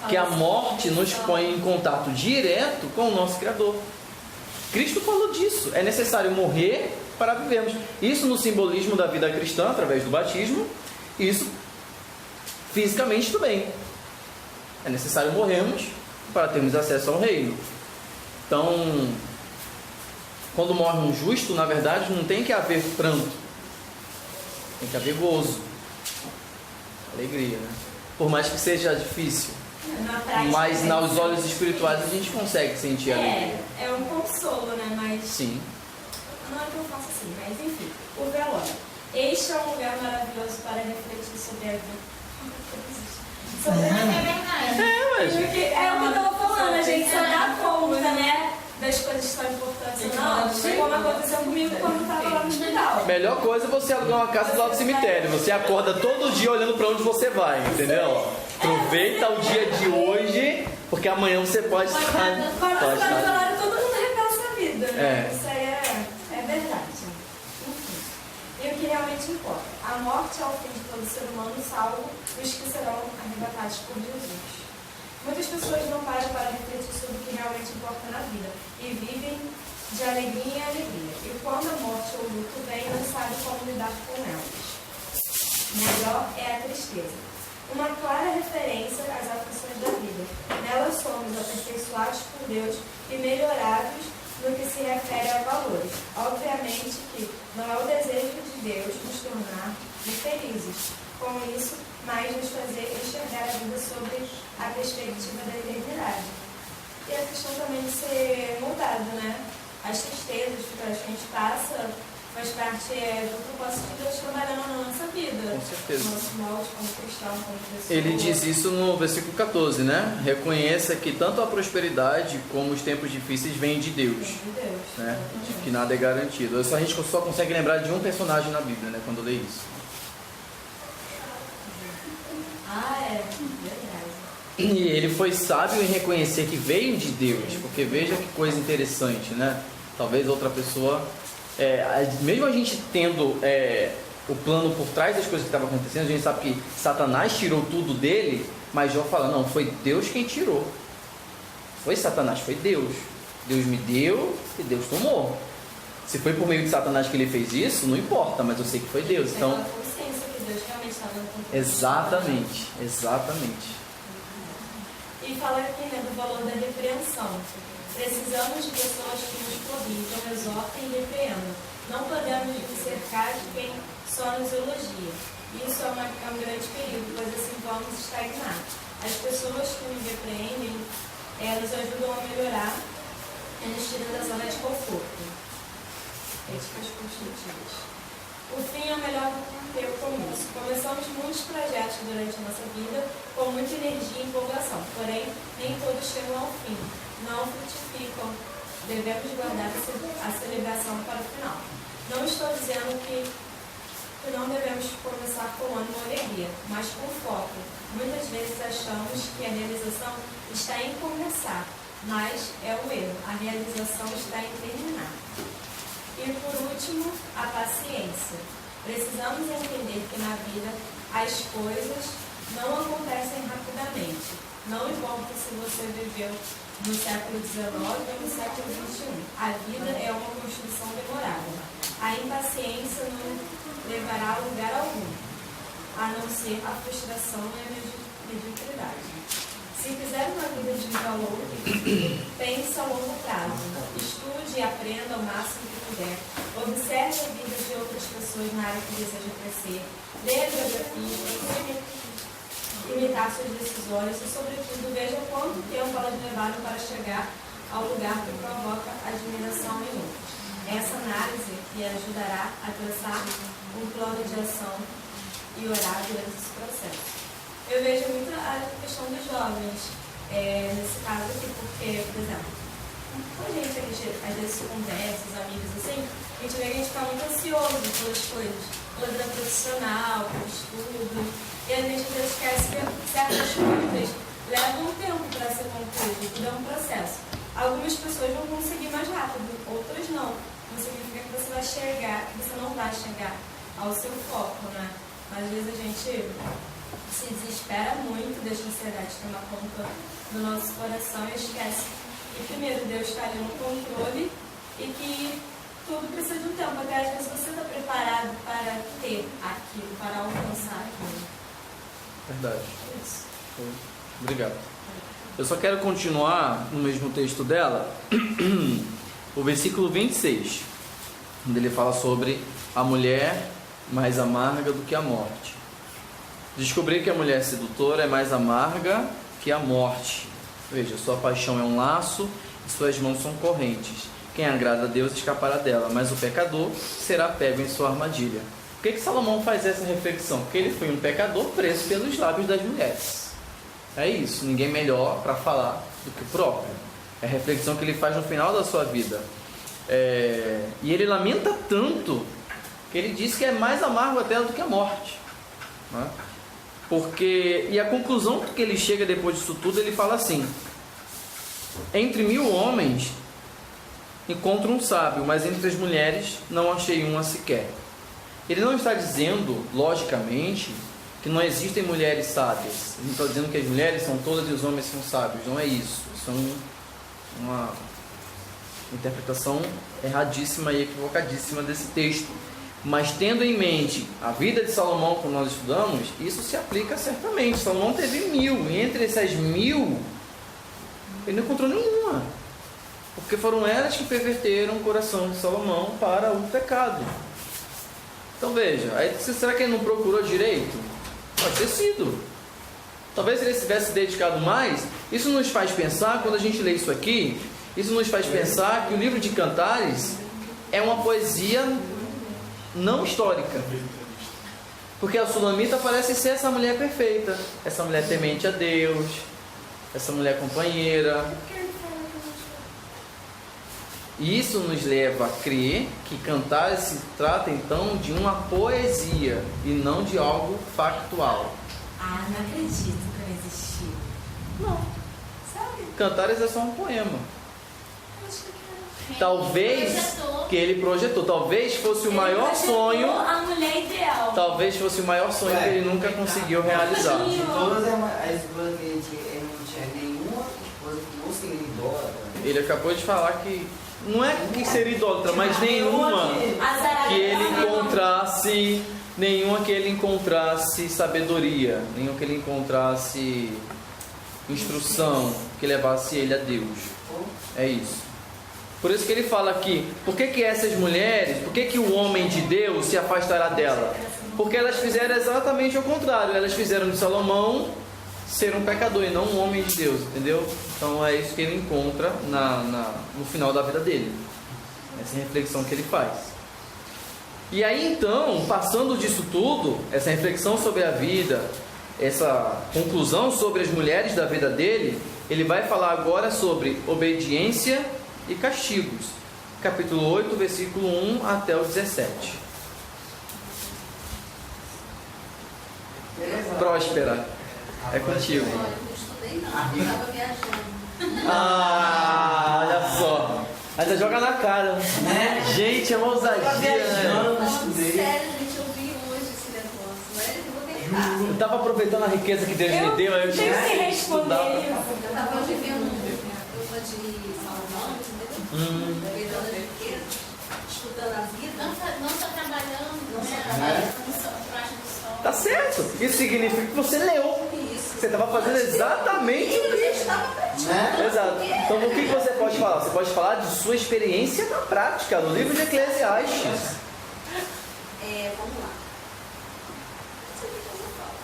Que a morte nos põe em contato direto com o nosso Criador. Cristo falou disso. É necessário morrer para vivermos. Isso no simbolismo da vida cristã, através do batismo. Isso fisicamente também. É necessário morrermos para termos acesso ao reino. Então, quando morre um justo, na verdade, não tem que haver pranto. Tem que haver gozo, alegria, né? Por mais que seja difícil, mas nos olhos espirituais a gente consegue sentir alegria. É um consolo, né? Mas sim. Não é que eu faço assim, mas enfim. O velório. Este é um lugar maravilhoso para refletir sobre a vida. Sobre a vida. É o que eu estava falando, a gente só dá conta, né? Das coisas que são importantes ou não, como aconteceu comigo quando eu estava lá no hospital. Melhor coisa é você alugar uma casa do lado do cemitério. Você acorda todo dia olhando para onde você vai, entendeu? Aproveita o dia de hoje, porque amanhã você pode estar. Quando você vai no velório, todo mundo repensa a vida, né? É. Isso aí é verdade. Enfim. E o que realmente importa? A morte é o fim de todo ser humano, salvo os que serão arrebatados por Jesus. Muitas pessoas não param para refletir sobre o que realmente importa na vida e vivem de alegria em alegria. E quando a morte ou o luto vem, não sabe como lidar com elas. Melhor é a tristeza. Uma clara referência às aflições da vida. Nelas somos aperfeiçoados por Deus e melhorados no que se refere a valores. Obviamente que passa faz parte do propósito de Deus trabalhando na nossa vida. Com certeza. No nosso molde como cristão, como pessoa. Ele diz isso no versículo 14, né? Reconheça que tanto a prosperidade como os tempos difíceis vêm de Deus, De Deus. né? De que nada é garantido. A gente só consegue lembrar de um personagem na Bíblia, né? Quando lê isso. Verdade. E ele foi sábio em reconhecer que veio de Deus, porque veja que coisa interessante, né? Talvez outra pessoa, mesmo a gente tendo o plano por trás das coisas que estavam acontecendo, a gente sabe que Satanás tirou tudo dele, mas Jó fala, não, foi Deus quem tirou. Foi Satanás, foi Deus. Deus me deu e Deus tomou. Se foi por meio de Satanás que ele fez isso, não importa, mas eu sei que foi Deus. Então, Tem uma consciência que Deus realmente está dando controle. exatamente. E fala aqui, né, do valor da repreensão. Precisamos de pessoas que nos corrijam, exortem e repreendam. Não podemos nos cercar de quem só nos elogia. Isso é um grande perigo, pois assim vamos estagnar. As pessoas que nos repreendem nos ajudam a melhorar e nos tiram da zona de conforto. Éticas construtivas. O fim é melhor do que o começo. Começamos muitos projetos durante a nossa vida com muita energia e empolgação, porém nem todos chegam ao fim, não frutificam. Devemos guardar a celebração para o final. Não estou dizendo que não devemos começar com ânimo e alegria, mas com foco. Muitas vezes achamos que a realização está em começar, mas é o erro. A realização está em terminar. E por último, a paciência. Precisamos entender que na vida as coisas não acontecem rapidamente. Não importa se você viveu no século XIX ou no século XXI. A vida é uma construção demorada. A impaciência não levará a lugar algum, a não ser a frustração e a mediocridade. Se quiser uma vida de valor, pense a longo prazo. Estude e aprenda o máximo que puder. Observe a vida de outras pessoas na área que deseja crescer. Leia biografias, imitar suas decisões e, sobretudo, veja quanto tempo elas levaram para chegar ao lugar que provoca admiração em outros. Essa análise lhe ajudará a traçar um plano de ação e orar durante esse processo. Eu vejo muito a questão dos jovens nesse caso aqui, porque, por exemplo, com a gente às vezes conversa, os amigos assim, a gente vê que a gente fica muito ansioso pelas coisas, pela vida profissional, pelo estudo, e a gente às vezes esquece que certas coisas levam um tempo para ser concluído, tudo é um processo. Algumas pessoas vão conseguir mais rápido, outras não. Não significa que você vai chegar, que você não vai chegar ao seu foco, né? Mas às vezes a gente se desespera muito, deixa a ansiedade tomar conta do nosso coração e esquece que primeiro Deus está ali no controle e que tudo precisa de um tempo, até às vezes você está preparado para ter aquilo, para alcançar aquilo. Verdade. Isso. Obrigado. Eu só quero continuar no mesmo texto dela, o versículo 26, onde ele fala sobre a mulher mais amarga do que a morte. Descobri que a mulher sedutora é mais amarga que a morte. Veja, sua paixão é um laço e suas mãos são correntes. Quem agrada a Deus escapará dela, mas o pecador será pego em sua armadilha. Por que Salomão faz essa reflexão? Porque ele foi um pecador preso pelos lábios das mulheres. É isso, ninguém melhor para falar do que o próprio. É a reflexão que ele faz no final da sua vida. E ele lamenta tanto que ele diz que é mais amargo até do que a morte, né? E a conclusão que ele chega depois disso tudo, ele fala assim: entre 1000 homens encontro um sábio, mas entre as mulheres não achei uma sequer. Ele não está dizendo, logicamente, que não existem mulheres sábias. Ele não está dizendo que as mulheres são todas e os homens são sábios. Não é isso. Isso é uma interpretação erradíssima e equivocadíssima desse texto. Mas tendo em mente a vida de Salomão, como nós estudamos, isso se aplica certamente. Salomão teve 1000, e entre essas 1000, ele não encontrou nenhuma, porque foram elas que perverteram o coração de Salomão para o pecado. Então veja, aí, será que ele não procurou direito? Pode ter sido. Talvez se ele tivesse dedicado mais. Isso nos faz pensar, quando a gente lê isso aqui, isso nos faz pensar que o livro de Cantares é uma poesia não histórica. Porque a Sulamita parece ser essa mulher perfeita, essa mulher temente a Deus, essa mulher companheira. E isso nos leva a crer que Cantares se trata então de uma poesia e não de algo factual. Ah, não acredito que não existiu. Não. Sabe? Cantares é só um poema. Acho que é. Talvez que ele projetou, talvez fosse o maior sonho, A mulher ideal. talvez fosse o maior sonho que ele nunca conseguiu realizar. De todas as esposas que ele não tinha nenhuma esposa que não seria idólatra. Ele acabou de falar que não é que seria idólatra, mas nenhuma que ele encontrasse sabedoria, nenhuma que ele encontrasse instrução que levasse ele a Deus. É isso. Por isso que ele fala aqui, por que essas mulheres, por que o homem de Deus se afastará dela? Porque elas fizeram exatamente o contrário, elas fizeram de Salomão ser um pecador e não um homem de Deus, entendeu? Então é isso que ele encontra no final da vida dele, essa reflexão que ele faz. E aí então, passando disso tudo, essa reflexão sobre a vida, essa conclusão sobre as mulheres da vida dele, ele vai falar agora sobre obediência e castigos, capítulo 8, versículo 1 até o 17. Próspera, é contigo. Olha, eu não estudei não, eu estava viajando. Olha só. Mas você joga na cara, né? Gente, é uma ousadia, né? Falando sério, gente, eu vi hoje esse negócio, né? Eu vou tentar. Eu tava aproveitando a riqueza que Deus me deu, aí eu tenho que responder estudar. isso. Eu estava vivendo uma de Salomão, entendeu? Aproveitando a riqueza, estudando a vida. Não só trabalhando, Não só né? trabalhando. Debaixo do sol. Tá certo. Isso significa que você leu. Isso. Você estava fazendo exatamente o Eu que... estava praticando. Exato. Então o que você pode falar? Você pode falar de sua experiência na prática, no livro de Eclesiastes. Vamos lá. Não sei o que eu vou falar.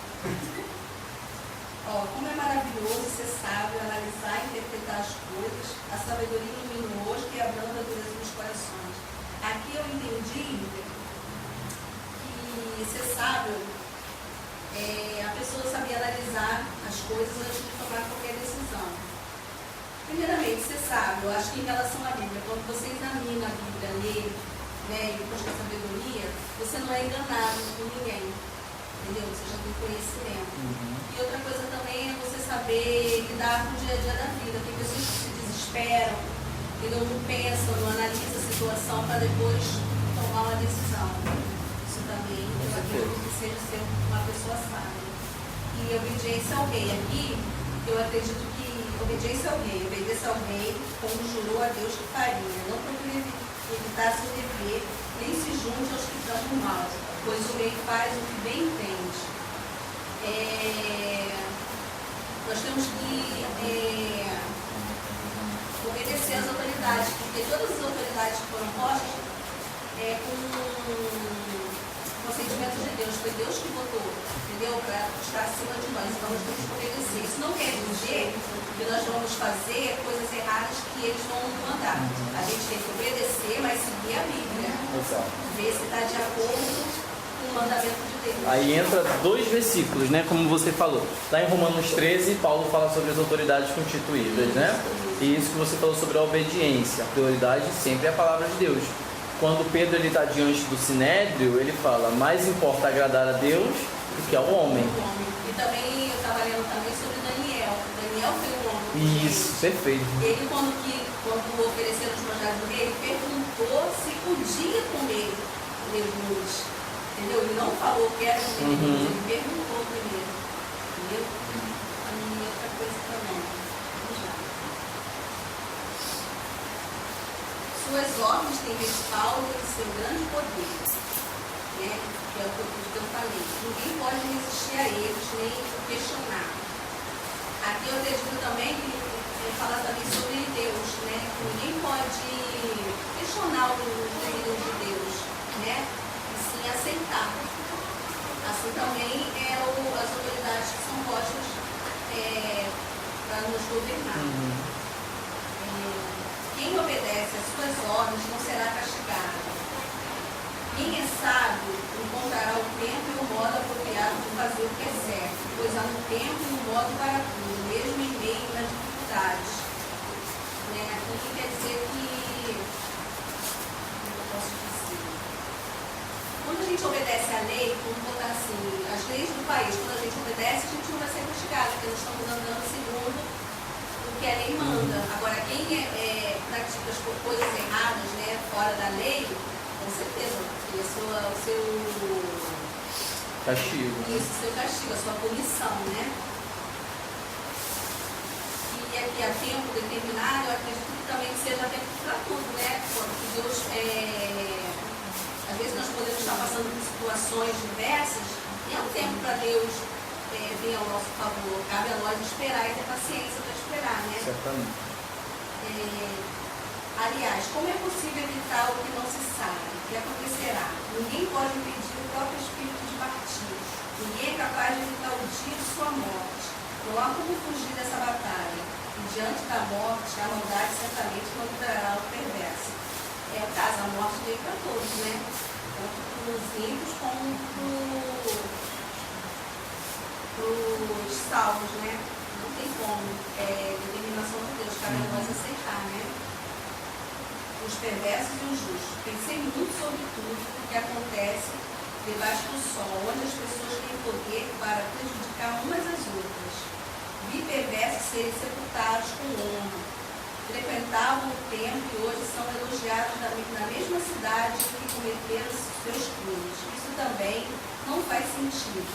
Ó, como é maravilhoso ser sábio, analisar e interpretar as coisas, a sabedoria ilumina hoje e abranda a dureza dos corações. Aqui eu entendi que ser sábio é a pessoa saber analisar as coisas antes de tomar qualquer decisão. Primeiramente, ser sábio, eu acho que em relação à Bíblia, quando você examina a Bíblia, lê, né, e busca sabedoria, você não é enganado por ninguém, entendeu? Você já tem conhecimento. E outra coisa também é você saber lidar com o dia a dia da vida. Tem pessoas que se desesperam, entendeu? Não pensam, não analisam a situação para depois tomar uma decisão. Isso também eu acredito que seja ser uma pessoa sábia. E obediência ao rei. Aqui, eu acredito que obediência ao rei, obedeça ao rei como jurou a Deus que faria. Não procure evitar seu dever, nem se junte aos que tratam mal, pois o rei faz o que bem entende. Nós temos que obedecer às autoridades, porque todas as autoridades que foram postas com consentimento de Deus, foi Deus que votou, entendeu? Para estar acima de nós, então nós temos que obedecer. Isso não quer dizer que nós vamos fazer coisas erradas que eles vão mandar. A gente tem que obedecer, mas seguir a Bíblia. Exato. Ver se está de acordo com o mandamento de Deus. Aí entra 2 versículos, né? Como você falou. Lá em Romanos 13, Paulo fala sobre as autoridades constituídas, né? E isso que você falou sobre a obediência. A prioridade sempre é a palavra de Deus. Quando Pedro está diante do Sinédrio, ele fala, mais importa agradar a Deus do que ao homem. E também, eu estava lendo também sobre Daniel. Daniel foi um homem. Isso, perfeito. Ele, quando ofereceram os manjares do rei, ele perguntou se podia comer legumes. Entendeu? Ele não falou que era comer legumes, ele perguntou primeiro. Entendeu? E outra coisa também. Vamos lá. Suas ordens têm respaldo em seu grande poder, né? Que é o que eu falei. Ninguém pode resistir a eles, nem questionar. Aqui eu acredito também que ele fala também sobre Deus, né? Que ninguém pode questionar os desígnios de Deus, né? E sim aceitar. Assim também as autoridades que são postas para nos governar. Quem obedece às suas ordens não será castigado. Quem é sábio encontrará o tempo e o modo apropriado de fazer o que é certo, pois há um tempo e um modo para tudo, mesmo em meio às dificuldades. Né? Aqui quer dizer que... Como eu posso dizer? Quando a gente obedece à lei, vamos botar assim, as leis do país, quando a gente obedece, a gente não vai ser castigado, porque nós estamos andando segundo o que a lei manda. Agora, quem pratica as coisas erradas, né, fora da lei, com certeza, isso é o seu Castigo. Isso, o seu castigo, a sua punição, né? E aqui há tempo determinado, eu acredito que também seja tempo para tudo, né? Porque Deus, às vezes nós podemos estar passando por situações diversas e há um tempo para Deus vir ao nosso favor. Cabe a nós esperar e ter paciência para esperar, né? Certamente. Aliás, como é possível evitar o que não se sabe? O que acontecerá? Ninguém pode impedir o próprio espírito de partir. Ninguém é capaz de evitar o dia de sua morte. Não há como fugir dessa batalha. E diante da morte, a maldade certamente não livrará o perverso. É o caso, a morte veio para todos, né? Tanto para os ímpios como para os salvos, né? Não tem como. É determinação de Deus, cabe a nós aceitar, né? Os perversos e os justos. Pensei muito sobre tudo o que acontece debaixo do sol, onde as pessoas têm poder para prejudicar umas às outras. Vi perversos serem sepultados com honra. Frequentavam o templo e hoje são elogiados na mesma cidade que cometeram seus crimes. Isso também não faz sentido.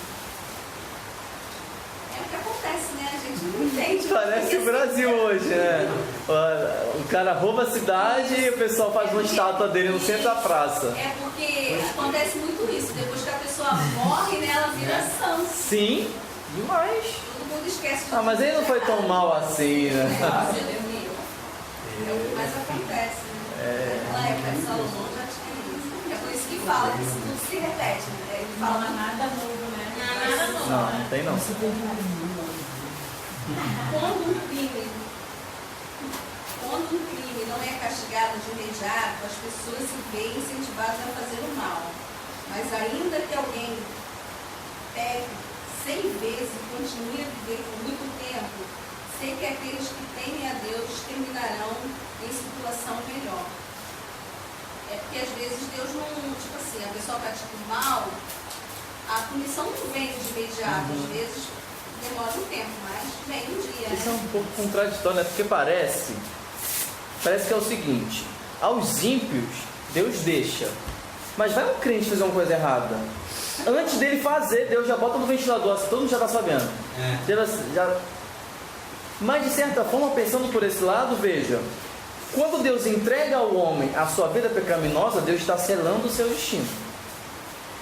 É o que acontece, né? A gente não entende. Parece o Brasil hoje, né? O cara rouba a cidade e o pessoal faz uma estátua dele no centro da praça. É porque acontece muito isso. Depois que a pessoa morre, né, ela vira santo. Sim, demais. Todo mundo esquece de Mas ele não foi tão mal assim, né? É o que mais acontece, né? Naquela época de Salomão já tinha isso. É por isso que fala que isso tudo se repete, né? Ele Não fala há nada novo, né? Nada novo. Não tem não. Quando um crime não é castigado de imediato, as pessoas se veem incentivadas a fazer o mal. Mas ainda que alguém peque 100 vezes e continue a viver por muito tempo, sei que aqueles que temem a Deus terminarão em situação melhor. É porque às vezes Deus não, tipo assim, a pessoa pratica o mal, a punição não vem de imediato, às vezes demora um tempo, mas vem um dia, Isso é né? um pouco contraditório, né? Porque parece que é o seguinte: aos ímpios, Deus deixa. Mas vai um crente fazer uma coisa errada. Antes dele fazer, Deus já bota no ventilador, assim, todo mundo já está sabendo. Mas de certa forma, pensando por esse lado, veja, quando Deus entrega ao homem a sua vida pecaminosa, Deus está selando o seu destino.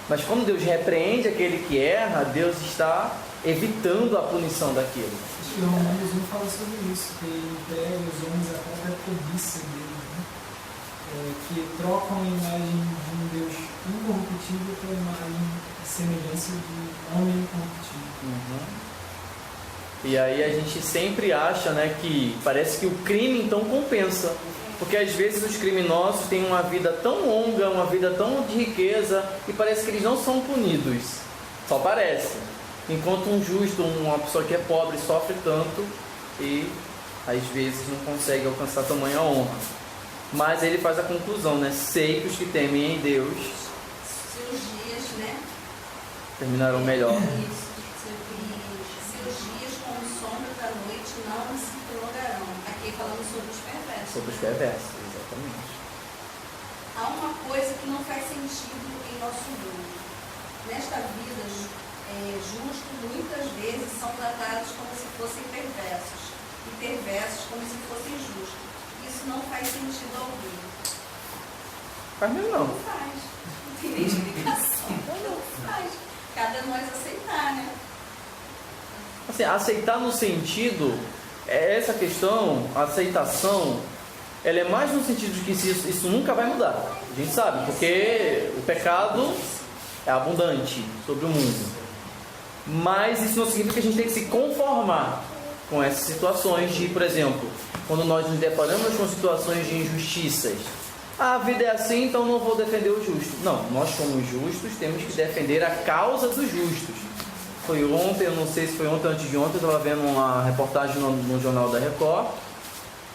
Mas quando Deus repreende aquele que erra, Deus está evitando a punição daquilo. Acho que Romanos 1 fala sobre isso, que ele entrega os homens à própria cobiça dele, né? Que trocam a imagem de um Deus incorruptível pela imagem e semelhança de homem incorruptível. E aí a gente sempre acha, né, que parece que o crime então compensa. Porque às vezes os criminosos têm uma vida tão longa, uma vida tão de riqueza, e parece que eles não são punidos. Só parece. Enquanto um justo, uma pessoa que é pobre, sofre tanto e às vezes não consegue alcançar tamanha honra. Mas ele faz a conclusão, né? Sei que os que temem em Deus Seus dias, né? terminarão melhor. Isso. Seus dias como sombra da noite não se prolongarão. Aqui falando sobre os perversos. Sobre os perversos, exatamente. Há uma coisa que não faz sentido em nosso mundo. Nesta vida, justos muitas vezes são tratados como se fossem perversos e perversos como se fossem justos. Isso não faz sentido algum. Faz mesmo não. Não faz. Não tem nem explicação. Não faz. Cabe a nós aceitar, né? Assim, aceitar no sentido, essa questão, a aceitação, ela é mais no sentido de que isso nunca vai mudar. A gente sabe, porque o pecado é abundante sobre o mundo. Mas isso não significa que a gente tem que se conformar com essas situações de, por exemplo, quando nós nos deparamos com situações de injustiças, a vida é assim, então não vou defender o justo. Não, nós somos justos, temos que defender a causa dos justos. Foi ontem, eu não sei se foi ontem ou antes de ontem, eu estava vendo uma reportagem no Jornal da Record,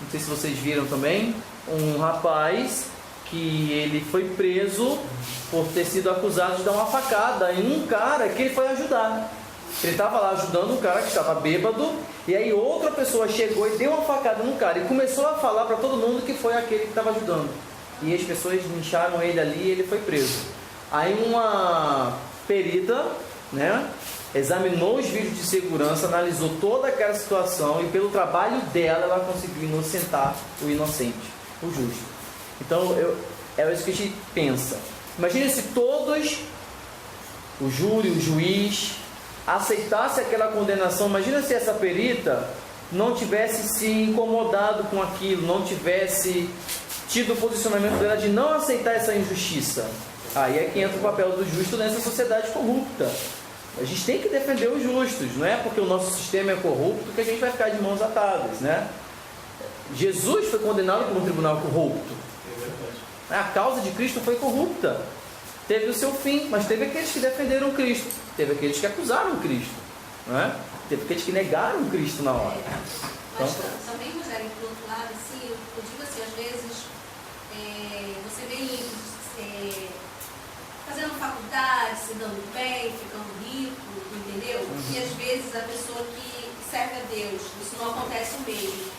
não sei se vocês viram também, um rapaz que ele foi preso por ter sido acusado de dar uma facada em um cara que ele foi ajudar. Ele estava lá ajudando um cara que estava bêbado, e aí outra pessoa chegou e deu uma facada no cara e começou a falar para todo mundo que foi aquele que estava ajudando. E as pessoas lincharam ele ali e ele foi preso. Aí uma perita, né, examinou os vídeos de segurança, analisou toda aquela situação e pelo trabalho dela ela conseguiu inocentar o inocente, o justo. Então é isso que a gente pensa. Imagine se todos, o júri, o juiz, aceitasse aquela condenação. Imagina se essa perita não tivesse se incomodado com aquilo, não tivesse tido o posicionamento dela de não aceitar essa injustiça. Aí é que entra o papel do justo nessa sociedade corrupta. A gente tem que defender os justos, não é porque o nosso sistema é corrupto que a gente vai ficar de mãos atadas, né? Jesus foi condenado por um tribunal corrupto. A causa de Cristo foi corrupta. Teve o seu fim, mas teve aqueles que defenderam Cristo, teve aqueles que acusaram Cristo, não é? Teve aqueles que negaram Cristo na hora. Mas também, Rogério, por outro lado, assim, eu digo assim, às vezes você vem fazendo faculdade, se dando bem, ficando rico, entendeu? E às vezes a pessoa que serve a Deus, isso não acontece o mesmo.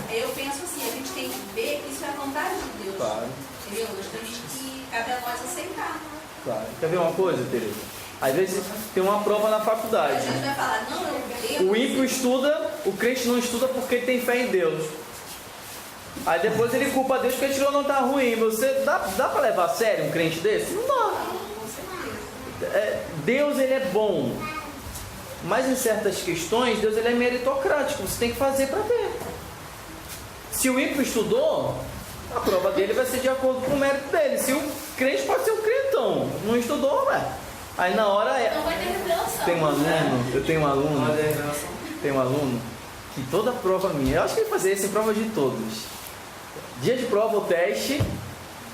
Eu penso assim, a gente tem que ver que isso é a vontade de Deus. Claro. Entendeu? Nós temos que, cabe a nós aceitar. Claro. Quer ver uma coisa, Tereza? Às vezes tem uma prova na faculdade. A gente vai falar, não, eu devo. O ímpio estuda, o crente não estuda porque ele tem fé em Deus. Aí depois ele culpa a Deus porque ele tirou nota ruim. Você dá para levar a sério um crente desse? Não dá. Deus, ele é bom. Mas em certas questões, Deus, ele é meritocrático. Você tem que fazer para ver. Se o ímpio estudou, a prova dele vai ser de acordo com o mérito dele. Se o crente pode ser um crentão, não estudou, ué. Aí na hora Não vai ter revelação. eu tenho um aluno que toda prova minha, eu acho que ele fazia isso em prova de todos. Dia de prova, o teste,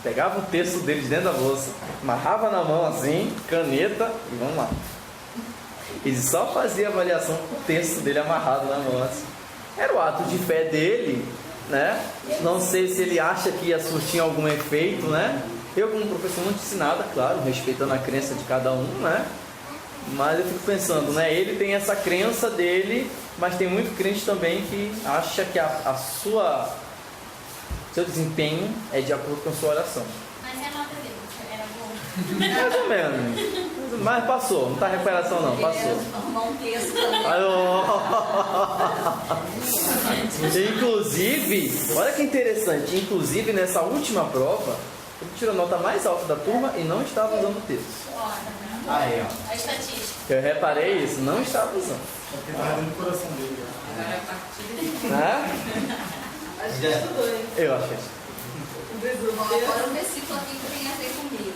pegava o texto deles dentro da bolsa, amarrava na mão assim, caneta e vamos lá. Ele só fazia avaliação com o texto dele amarrado na mão assim. Era o ato de fé dele, né? Não sei se ele acha que ia surtir algum efeito, né? Eu, como professor, não disse nada, claro, respeitando a crença de cada um, né? Mas eu fico pensando, né? Ele tem essa crença dele, mas tem muito crente também que acha que seu desempenho é de acordo com a sua oração. Mas é a nota dele, era boa. Mais ou menos. Mas passou, não está recuperação não, passou. Arrumar um texto também. Inclusive, olha que interessante, inclusive nessa última prova, ele tirou a nota mais alta da turma e não estava usando o texto. Aí, ó. A estatística. Eu reparei isso, não estava usando. Porque estava dentro do coração dele. Né? Acho que estudou, hein? Eu achei. Agora um versículo aqui que tem a ver comigo.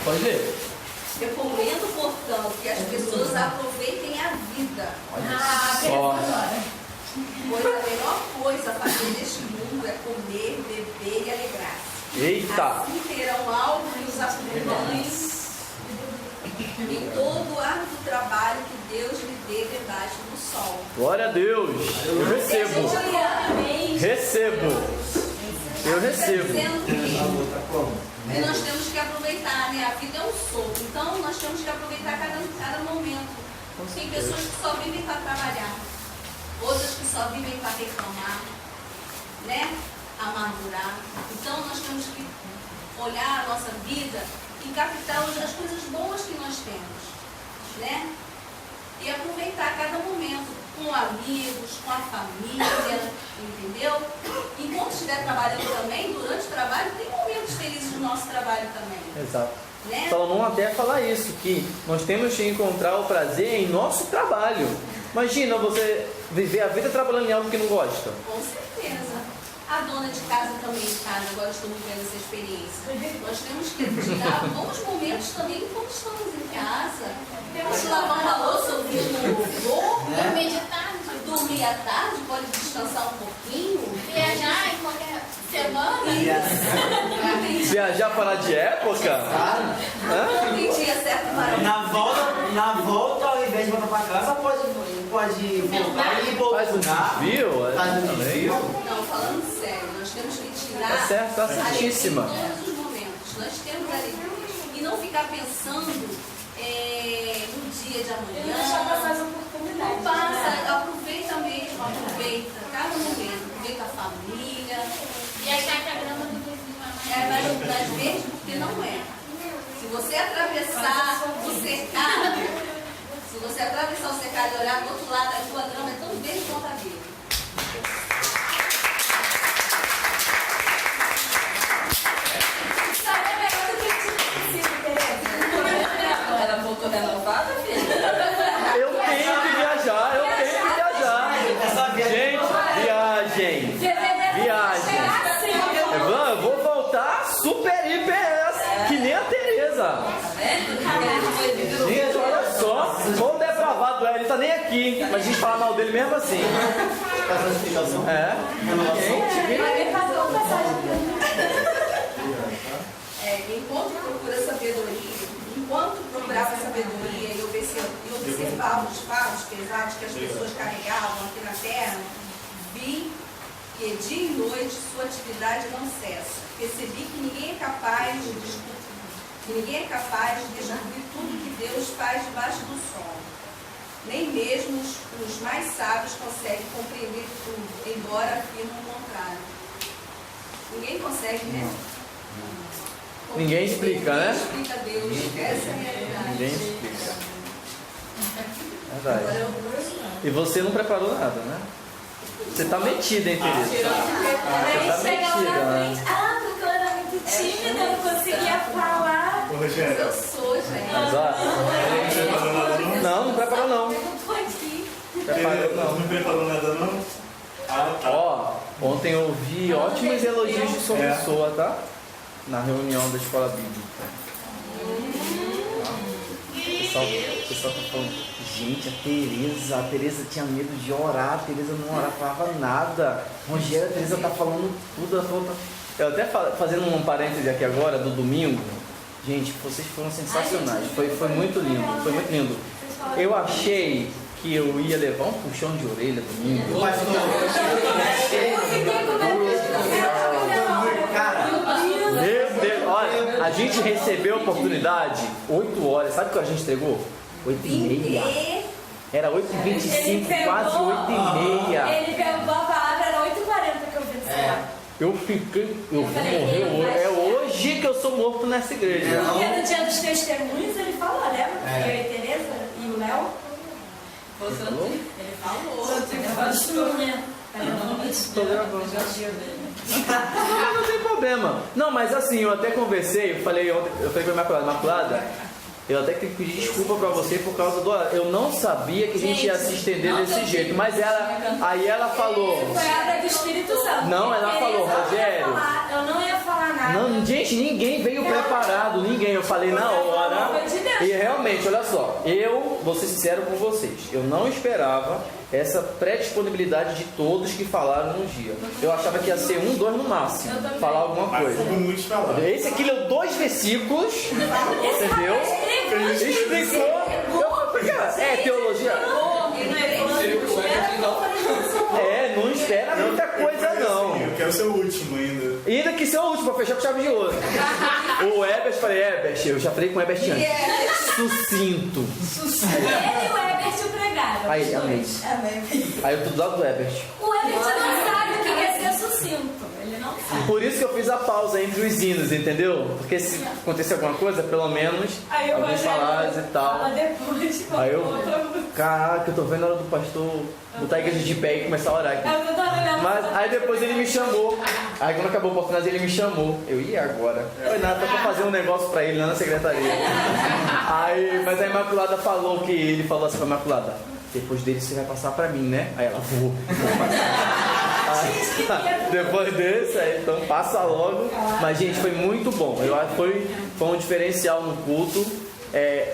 Pode ler. Recomendo, portanto, que as pessoas aproveitem a vida. Só. Pois a melhor coisa a fazer neste mundo é comer, beber e alegrar-se. Eita! Assim terão algo que os acompanhe em todo o árduo trabalho que Deus lhe dê debaixo do sol. Glória a Deus! Eu recebo! Recebo! Eu recebo! Dizendo que nós temos que aproveitar, né? A vida é um sopro, então nós temos que aproveitar cada momento. Tem pessoas que só vivem para trabalhar, outras que só vivem para reclamar, né? Amargurar. Então nós temos que olhar a nossa vida e captar as coisas boas que nós temos, né? E aproveitar cada momento com amigos, com a família, entendeu? Enquanto estiver trabalhando também, durante o trabalho, tem momentos felizes no nosso trabalho também. Exato. Né? Salomão até fala isso, que nós temos que encontrar o prazer em nosso trabalho. Imagina você viver a vida trabalhando em algo que não gosta. Com certeza. A dona de casa também em casa, agora estamos vendo essa experiência. Nós temos que tirar bons momentos também enquanto estamos em casa. Temos que lavar uma louça, ouvir um louvor, Dormir de tarde. dormir à tarde, pode descansar um pouquinho. Viajar em qualquer semana. Viajar fora de época? Não tem dia certo para Na volta, ao invés de voltar pra casa, pode voltar e ir para Faz um outro lugar. desvio? Faz um também? desvio. Não, falando sério, nós temos que tirar Tá certo, tá certíssima. em todos os momentos. Nós temos alegria. E não ficar pensando no dia de E amanhã. não deixar passar as oportunidades. Não passa, aproveita mesmo, aproveita cada momento, aproveita a família. E achar que a grama do vizinho é mais. É mais verde porque não é. Se você atravessar o cercado, e olhar do outro lado, a tua grama é tão verde quanto a dele. Sabe, é melhor do que eu tinha Tereza. Ela voltou renovada, filha? Eu tenho que viajar. Gente, viagem. Eu vou voltar super hiper que nem a Tereza. Gente, olha só. Como depravado é, ele tá nem aqui. Mas a gente fala mal dele mesmo assim. É. Enquanto procurava sabedoria e observava os fardos pesados que as pessoas carregavam aqui na terra, vi que dia e noite sua atividade não cessa. Percebi que ninguém é capaz de descobrir tudo que Deus faz debaixo do sol. Nem mesmo os mais sábios conseguem compreender tudo, embora afirmem o contrário. Ninguém consegue, né? Ninguém explica, né? Ninguém explica Deus. Essa é a realidade. Ninguém explica. Verdade. E você não preparou nada, né? Você tá metida, hein, Tereza? Você tá metida, né? Porque eu era muito tímida, eu não conseguia falar. Ô, Eu Rogério, sou, gente. Exato. Não preparou não. Eu tô aqui. Preparou não. não preparou nada, não? Ah, tá. Ó, ontem eu ouvi ótimos elogios de sua pessoa, tá? Na reunião da escola bíblica. O pessoal tá falando, gente, a Tereza tinha medo de orar, a Tereza não orava, falava nada. Rogério, a Tereza tá falando tudo, ela falou, eu até fazendo um parêntese aqui agora, do domingo, gente, vocês foram sensacionais, foi muito lindo, foi muito lindo. Eu achei que eu ia levar um puxão de orelha domingo. Meu Deus, olha, a gente recebeu a oportunidade 8 horas, sabe o que a gente entregou? 8h30. Era 8h25, quase 8h30. Ele pegou a palavra, era 8h40 que eu vi no celular. Eu vou morrer hoje. É hoje que eu sou morto nessa igreja. Porque no dia dos testemunhos ele falou, lembra? Eu e a Tereza e o Léo. Você não tem? Ele falou. Tô gravando. Não tem problema. Não, mas assim, eu até conversei, eu falei pra Imaculada, eu até queria pedir desculpa pra você por causa do... Eu não sabia que a gente ia se estender desse jeito, mas aí ela falou... Foi a obra do Espírito Santo. Não, ela falou, Rogério... Eu não ia falar nada. Não, gente, ninguém veio preparado, ninguém. Eu falei na hora. E realmente, olha só, eu vou ser sincero com vocês. Eu não esperava essa pré-disponibilidade de todos que falaram no dia. Eu achava que ia ser 1, 2 no máximo. Falar alguma coisa. Mas muitos falaram. Esse aqui leu 2 versículos, entendeu? Explicou. É teologia. Não espera muita coisa não. Eu quero ser o último ainda. Ainda que ser o último, pra fechar com chave de ouro. O Ebert, falei, eu já falei com o Ebert antes. Sucinto. Ele e o Ebert o pregaram. Aí, amém. Aí eu tô do lado do Ebert. O Ebert não sabe o que é ser sucinto. Ele não sabe. Por isso que eu fiz a pausa entre os hinos, entendeu? Porque se acontecer alguma coisa, pelo menos alguns falares e tal. Fala depois. Aí caraca, eu tô vendo a hora do pastor botar a igreja de pé e começar a orar aqui. Mas aí depois ele me chamou. Aí quando acabou a oportunidade ele me chamou. Eu ia agora. Foi nada, pra fazer um negócio pra ele lá na secretaria. Mas a Imaculada falou que ele falou assim pra Imaculada: depois dele você vai passar pra mim, né? Aí ela, vou passar. Depois desse, aí, então passa logo. Mas gente, foi muito bom. Eu acho que foi um diferencial no culto.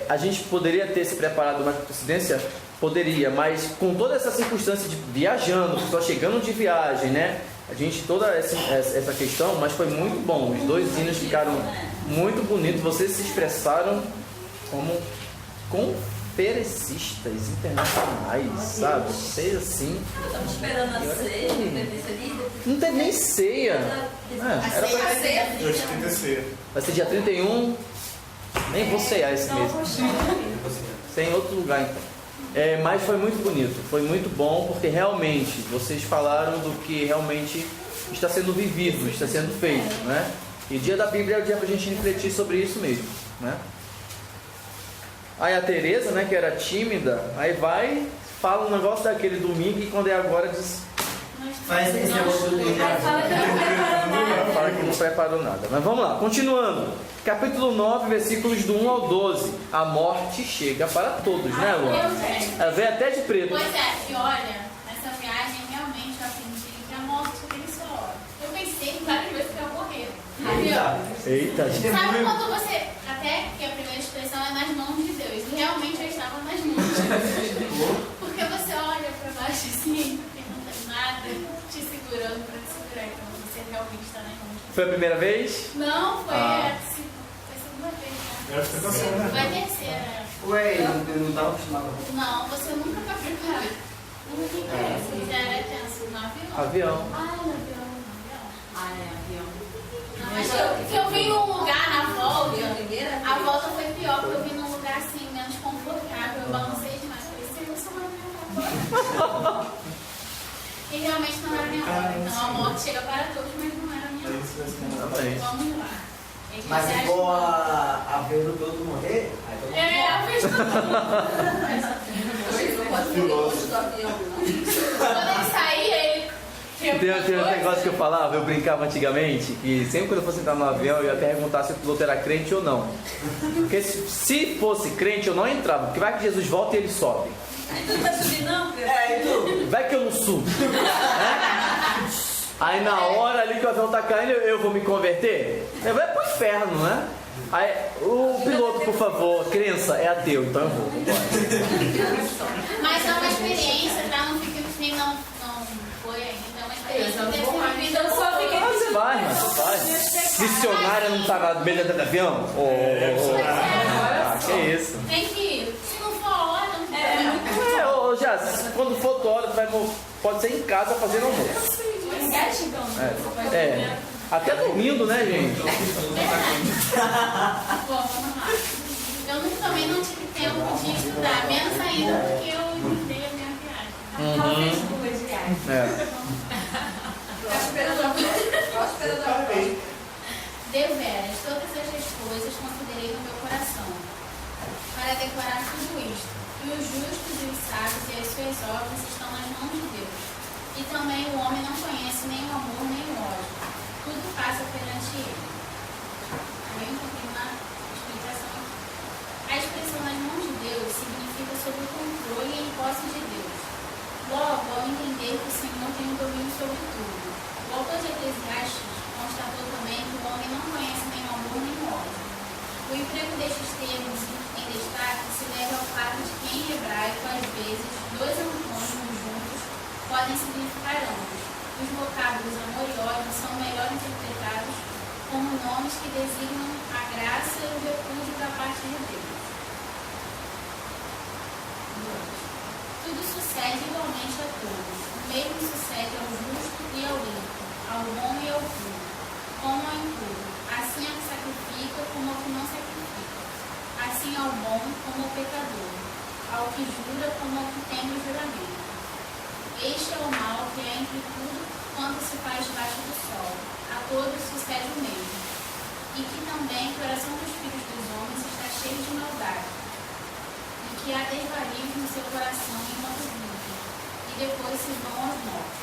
A gente poderia ter se preparado mais com antecedência? Poderia, mas com toda essa circunstância de viajando, pessoal chegando de viagem, né? a gente toda essa questão, mas foi muito bom. Os dois hinos ficaram muito bonitos. Vocês se expressaram como conferencistas internacionais, sabe? Vocês assim. Estamos esperando a ceia, não teve nem ceia. Era pra... Vai ser dia 31. Nem vou ceiar esse mês. Tem outro lugar então. Mas foi muito bonito, foi muito bom, porque realmente vocês falaram do que realmente está sendo vivido, está sendo feito, né? E o dia da Bíblia é o dia para a gente refletir sobre isso mesmo, né? Aí a Tereza, né, que era tímida, aí vai, fala um negócio daquele domingo e quando é agora diz... Faz esse negócio do domingo. Fala que não preparou nada. Mas vamos lá, continuando. Capítulo 9, versículos do 1 ao 12. A morte chega para todos, né, Luana? Ela veio até de preto. Pois é, e olha, nessa viagem realmente eu aprendi que a morte chega só hora. Eu pensei várias vezes que eu ia morrer. Eita, gente. Sabe quando você, até que a primeira expressão é nas mãos de Deus, e realmente eu estava nas mãos de Deus. Porque você olha para baixo assim, porque não tem nada te segurando para te segurar, então você realmente está nas mãos de Deus. Foi a primeira vez? Não, foi a segunda vez, né? Foi a terceira. Ué, eu não estava acostumado. Não, você nunca vai preparar. Nunca interessa. Já era tenso no avião. Avião. No avião. Avião. Não, mas eu vim num lugar na volta. A volta foi pior, porque eu vim num lugar assim, menos confortável. Eu balancei demais. Falei, eu sou uma minha E realmente não era minha hora. Então a morte chega para todos, mas não era minha hora. Vamos lá. Mas ficou a ver o todo morrer? A vez todo mundo. Quando ele sair, ele... Tem um negócio que eu falava, eu brincava antigamente, que sempre quando eu fosse entrar no avião, eu ia perguntar se o piloto era crente ou não. Porque se fosse crente, eu não entrava, porque vai que Jesus volta e ele sobe. Não vai subir não, Vai que eu não subo. Aí na hora ali que o avião tá caindo, eu vou me converter? Eu vou pro inferno, né? Aí, o piloto, por favor, crença, é ateu, então eu vou. Mas é uma experiência, tá? Não fica assim, não foi ainda. É uma experiência dessa vida. Eu só fiquei. Você vai. Missionária não tá dentro do avião? Que isso? Tem que ir. Se não for a hora, não tem. Já, quando for tua hora, tu vai, pode ser em casa fazendo almoço. Até dormindo, né, gente? Bom, vamos lá. Eu também não tive tempo de estudar, menos ainda porque eu inundei a minha viagem. Talvez duas viagens. Deveras, todas estas coisas considerei no meu coração, para declarar tudo isto, que os justos e os sábios e as suas obras estão nas mãos de Deus. E também o homem não conhece nem o amor nem o ódio. Tudo passa perante ele. Também tem uma explicação aqui. A expressão nas mãos de Deus significa sob o controle e em posse de Deus. Logo, ao entender que o Senhor tem o domínio sobre tudo. O autor de Eclesiastes constatou também que o homem não conhece nem o amor nem o ódio. O emprego destes termos em destaque se deve ao fato de que em hebraico, às vezes, dois antônimos juntos podem significar ambos. Os vocábulos amor e ódio são melhor interpretados como nomes que designam a graça e o repúdio da parte de Deus. Tudo sucede igualmente a todos. O mesmo sucede ao justo e ao ímpio, ao bom e ao puro, como ao impuro. Assim ao que sacrifica como ao que não sacrifica. Assim ao bom como ao pecador, ao que jura como ao que tem o juramento. Este é o mal que é entre tudo quanto se faz debaixo do sol. A todos sucede o mesmo. E que também o coração dos filhos dos homens está cheio de maldade. E que há desvarios no seu coração enquanto vivem. E depois se vão aos mortos.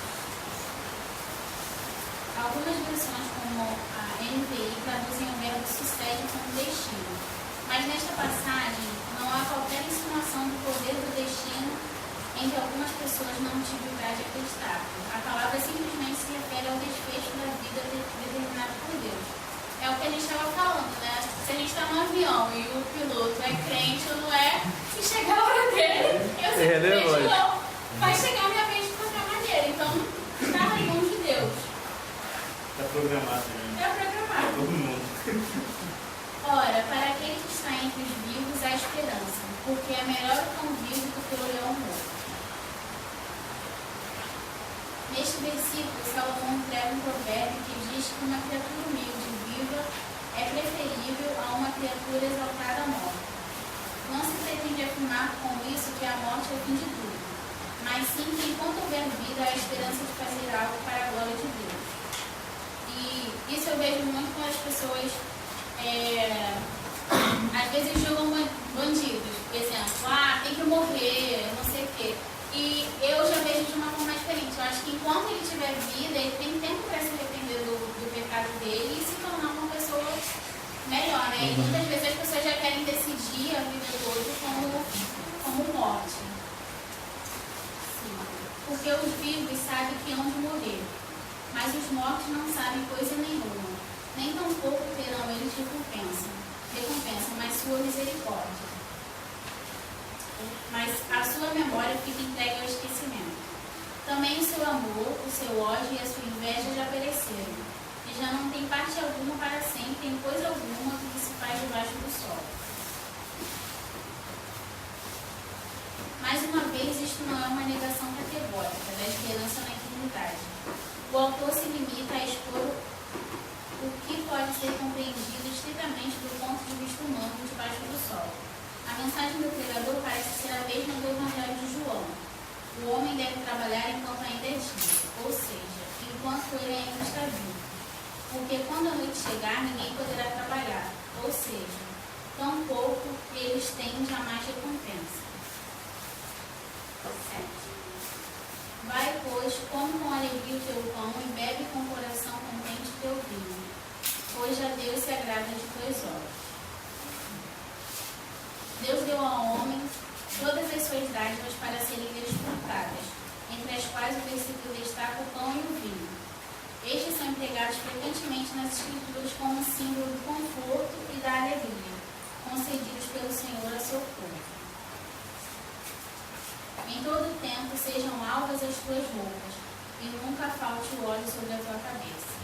Algumas versões, como a NVI, traduzem o verbo sucede como destino. Mas nesta passagem não há qualquer insinuação do poder do destino em que algumas pessoas não tiveram de acreditar. A palavra simplesmente se refere ao desfecho da vida determinado por Deus. É o que a gente estava falando, né? Se a gente está no avião e o piloto é crente ou não é, se chegar a hora dele, eu simplesmente não. Vai chegar a minha vez de qualquer maneira. Então, está nas mãos de Deus. programado, né? É programado. Todo mundo. Ora, para aquele que está entre os vivos há esperança, porque é melhor o cão vivo do que o leão morto. Neste versículo, Salomão entrega um provérbio que diz que uma criatura humilde e viva é preferível a uma criatura exaltada morta. Não se pretende afirmar com isso que a morte é o fim de tudo, mas sim que enquanto houver vida, há esperança de fazer algo para a glória de Deus. E isso eu vejo muito com as pessoas, às vezes julgam bandidos, por exemplo, tem que morrer, não sei o quê. E eu já vejo de uma forma diferente. Eu acho que enquanto ele tiver vida, ele tem tempo para se arrepender do pecado dele e se tornar uma pessoa melhor, né? E muitas vezes as pessoas já querem decidir a vida do outro como morte. Sim. Porque os vivos sabem que hão de morrer, mas os mortos não sabem coisa nenhuma. Nem tampouco terão eles recompensa, mas sua misericórdia. Mas a sua memória fica entregue ao esquecimento. Também o seu amor, o seu ódio e a sua inveja já pereceram, e já não tem parte alguma para sempre em coisa alguma do que se faz debaixo do sol. Mais uma vez, isto não é uma negação categórica da esperança na eternidade. O autor se limita a expor o que pode ser compreendido estritamente do ponto de vista humano debaixo do sol. A mensagem do pregador parece ser a mesma do Evangelho de João. O homem deve trabalhar enquanto ainda é dia, ou seja, enquanto ele ainda está vivo. Porque quando a noite chegar, ninguém poderá trabalhar, ou seja, tampouco eles têm jamais recompensa. 7. Vai, pois, come com alegria o teu pão e bebe com o coração contente o teu vinho, pois já Deus se agrada de tuas obras. Deus deu ao homem todas as suas dádivas para serem desfrutadas, entre as quais o versículo destaca o pão e o vinho. Estes são empregados frequentemente nas Escrituras como símbolo do conforto e da alegria, concedidos pelo Senhor a seu povo. Em todo o tempo sejam alvas as tuas roupas, e nunca falte o óleo sobre a tua cabeça.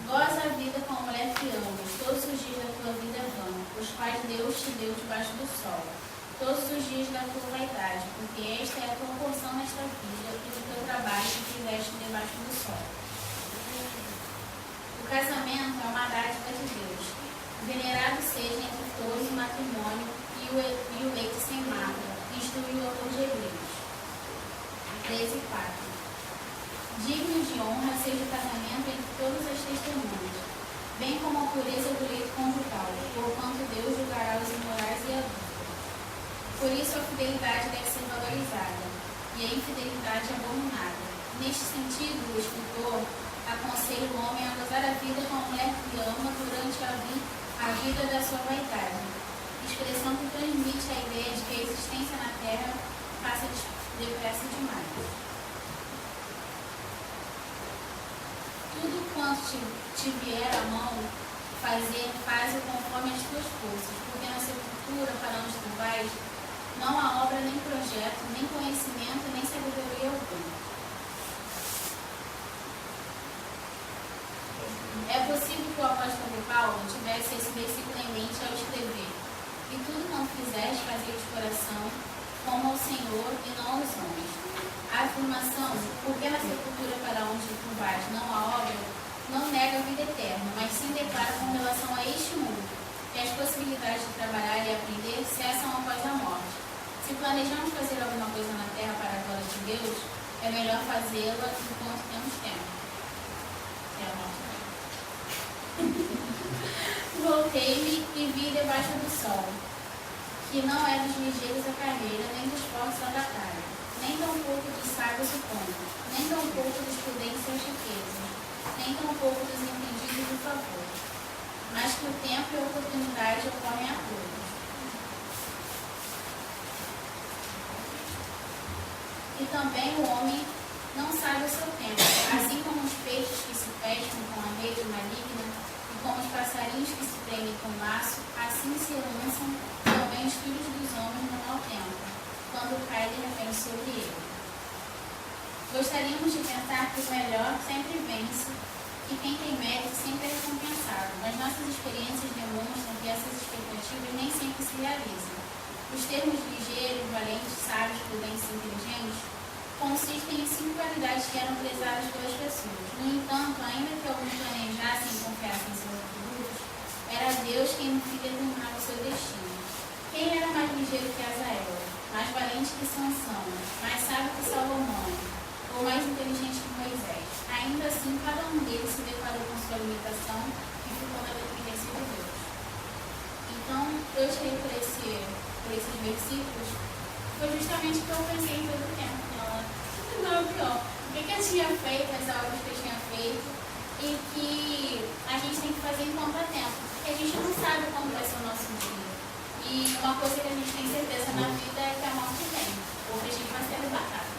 Goza a vida com a mulher que amas, todos os dias da tua vida vã, os quais Deus te deu debaixo do sol, todos os dias da tua vaidade, porque esta é a tua porção nesta vida e do teu trabalho que fizeste debaixo do sol. O casamento é uma dádiva de Deus. Venerado seja entre todos o matrimônio e o leito sem mácula, instrui o autor de Hebreus. 13:4. Digno de honra seja o casamento entre todas as testemunhas, bem como a pureza do leito conjugal, porquanto Deus julgará os imorais e adúlteros. Por isso a fidelidade deve ser valorizada, e a infidelidade abominada. Neste sentido, o escritor aconselha o homem a gozar a vida com a mulher que ama durante a vida da sua vaidade, expressão que transmite a ideia de que a existência na Terra passa depressa demais. Tudo quanto te vier à mão, faze conforme as tuas forças, porque na sepultura para onde tu vais, não há obra, nem projeto, nem conhecimento, nem sabedoria alguma. É possível que o apóstolo Paulo tivesse esse versículo em mente ao escrever: e tudo quanto fizeres, fazei de coração, como ao Senhor e não aos homens. A afirmação, porque na sepultura para onde tu vais não há obra, não nega a vida eterna, mas sim declara com relação a este mundo, que as possibilidades de trabalhar e aprender cessam após a morte. Se planejamos fazer alguma coisa na terra para a glória de Deus, é melhor fazê-la enquanto temos tempo. É a morte. Voltei-me e vi debaixo do sol, que não é dos ligeiros a carreira, nem dos fortes a batalha, nem tampouco dos sábios o ponto, nem tampouco dos prudentes as riquezas, nem tampouco dos entendidos o favor, mas que o tempo e a oportunidade ocorrem a todos. E também o homem não sabe o seu tempo, assim como os peixes que se pescam com a rede maligna, e como os passarinhos que se prendem com laço, assim se lançam também os filhos dos homens no mau tempo, quando cai de repente sobre ele. Gostaríamos de pensar que o melhor sempre vence, que quem tem mérito sempre é recompensado, mas nossas experiências demonstram que essas expectativas nem sempre se realizam. Os termos ligeiros, valentes, sábios, prudentes e inteligentes consistem em 5 qualidades que eram prezadas pelas pessoas. No entanto, ainda que alguns planejassem e confiassem em seus atributos, era Deus quem no fim determinava o seu destino. Quem era mais ligeiro que Azael, mais valente que Sansão, mais sábio que Salomão, ou mais inteligente que Moisés? Ainda assim, cada um deles se deparou com sua limitação e ficou na dependência de Deus. Então, eu cheguei por esses versículos, foi justamente o que eu pensei em todo o tempo. Não, pior. O que eu tinha feito, as obras que eu tinha feito, e que a gente tem que fazer em contratempo, porque a gente não sabe como vai ser o nosso dia. E uma coisa que a gente tem certeza na vida é que a morte vem, ou que a gente vai ser arrebatado.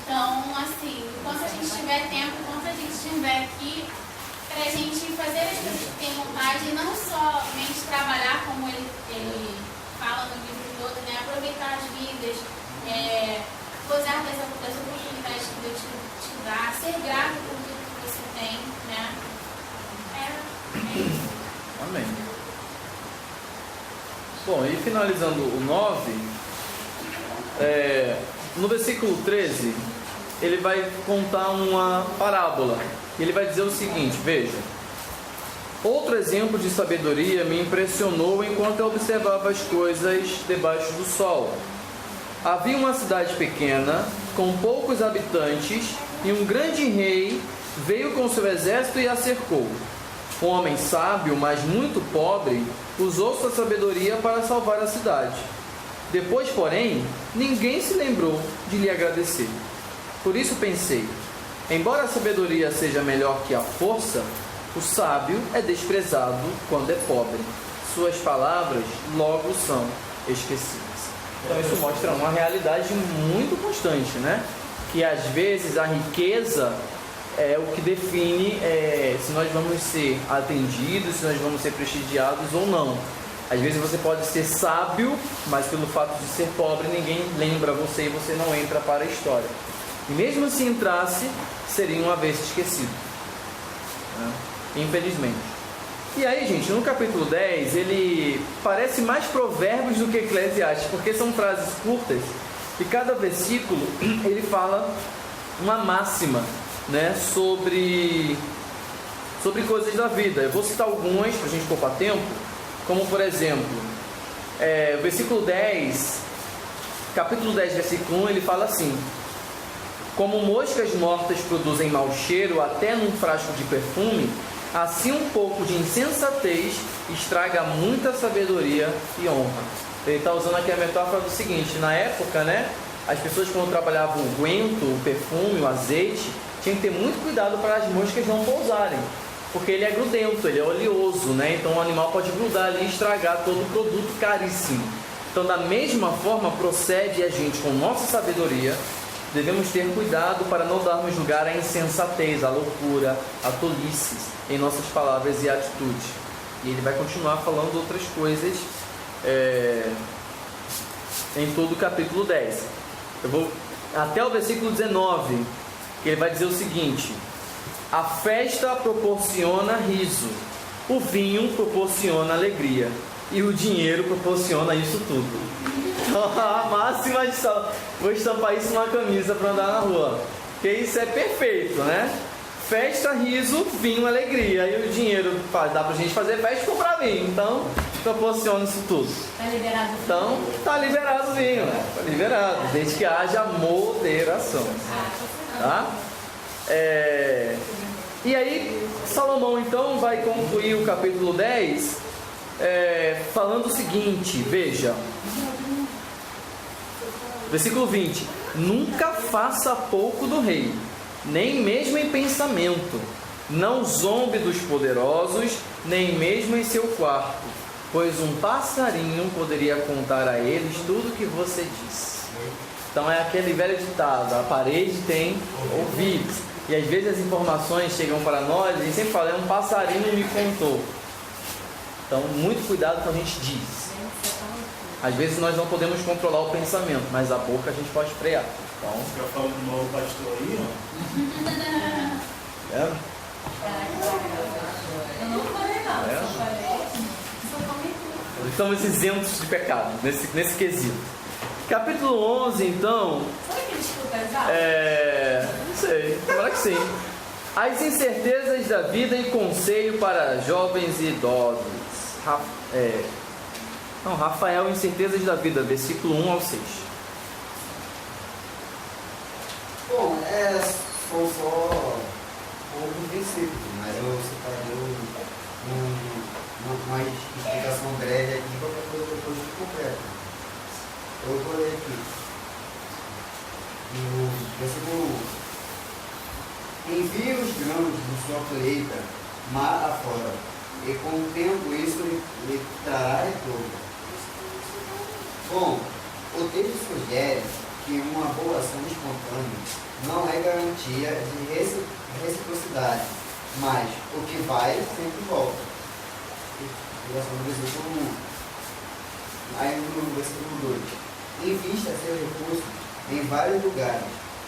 Então, assim, enquanto a gente tiver tempo, enquanto a gente estiver aqui, para a gente fazer as coisas que tem vontade, e não somente trabalhar como ele fala no livro todo, né? Aproveitar as vidas, gozar das oportunidades que Deus te dá, ser grato por tudo que você tem, né? É isso. Amém. Bom, e finalizando o 9, no versículo 13, ele vai contar uma parábola. Ele vai dizer o seguinte, veja: outro exemplo de sabedoria me impressionou enquanto eu observava as coisas debaixo do sol. Havia uma cidade pequena, com poucos habitantes, e um grande rei veio com seu exército e a cercou. Um homem sábio, mas muito pobre, usou sua sabedoria para salvar a cidade. Depois, porém, ninguém se lembrou de lhe agradecer. Por isso pensei, embora a sabedoria seja melhor que a força, o sábio é desprezado quando é pobre. Suas palavras logo são esquecidas. Então isso mostra uma realidade muito constante, né? Que às vezes a riqueza é o que define se nós vamos ser atendidos, se nós vamos ser prestigiados ou não. Às vezes você pode ser sábio, mas pelo fato de ser pobre, ninguém lembra você e você não entra para a história. E mesmo se entrasse, seria uma vez esquecido, né? Infelizmente. E aí, gente, no capítulo 10, ele parece mais Provérbios do que Eclesiastes, porque são frases curtas e cada versículo ele fala uma máxima, né, sobre coisas da vida. Eu vou citar algumas para a gente poupar tempo, como por exemplo, o versículo 10, capítulo 10, versículo 1, ele fala assim: como moscas mortas produzem mau cheiro até num frasco de perfume, assim um pouco de insensatez estraga muita sabedoria e honra. Ele está usando aqui a metáfora do seguinte: na época, né, as pessoas quando trabalhavam o guento, o perfume, o azeite, tinham que ter muito cuidado para as moscas não pousarem, porque ele é grudento, ele é oleoso, né? Então o animal pode grudar ali e estragar todo o produto caríssimo. Então, da mesma forma, procede a gente com nossa sabedoria. Devemos ter cuidado para não darmos lugar à insensatez, à loucura, à tolice em nossas palavras e atitudes. E ele vai continuar falando outras coisas em todo o capítulo 10. Eu vou até o versículo 19, que ele vai dizer o seguinte: a festa proporciona riso, o vinho proporciona alegria e o dinheiro proporciona isso tudo. A máxima de vou estampar isso numa camisa para andar na rua, porque isso é perfeito, né? Festa, riso, vinho, alegria. E o dinheiro, dá pra gente fazer festa e comprar vinho, então proporciona isso tudo. Tá liberado. Então tá liberado o vinho, né? Tá liberado, desde que haja moderação, tá? E aí Salomão então vai concluir o capítulo 10 falando o seguinte, veja, versículo 20: nunca faça pouco do rei, nem mesmo em pensamento, não zombe dos poderosos, nem mesmo em seu quarto, pois um passarinho poderia contar a eles tudo o que você disse. Então é aquele velho ditado: a parede tem ouvidos. E às vezes as informações chegam para nós e a gente sempre fala: um passarinho me contou. Então muito cuidado com o que a gente diz. Às vezes nós não podemos controlar o pensamento, mas a boca a gente pode frear. Então, eu falo do novo pastor aí, ó. Eu não falei não, É? só falei, só comentei. Estamos isentos de pecado nesse quesito. Capítulo 11, então, Será que ele escuta as aulas? não sei, tomara que sim. As incertezas da vida e conselho para jovens e idosos. Rafael, incertezas da vida, versículo 1 ao 6. Bom, são só poucos versículos, mas eu separei uma explicação breve aqui, qualquer coisa depois de completo. Eu vou ler aqui. No versículo 1. Envia os grãos de sua colheita mar afora, e com o tempo isso lhe trará retorno. Bom, o texto sugere que uma boa ação espontânea não é garantia de reciprocidade, mas o que vai sempre volta. No versículo 1. Aí no versículo 2. Invista seus recursos em vários lugares,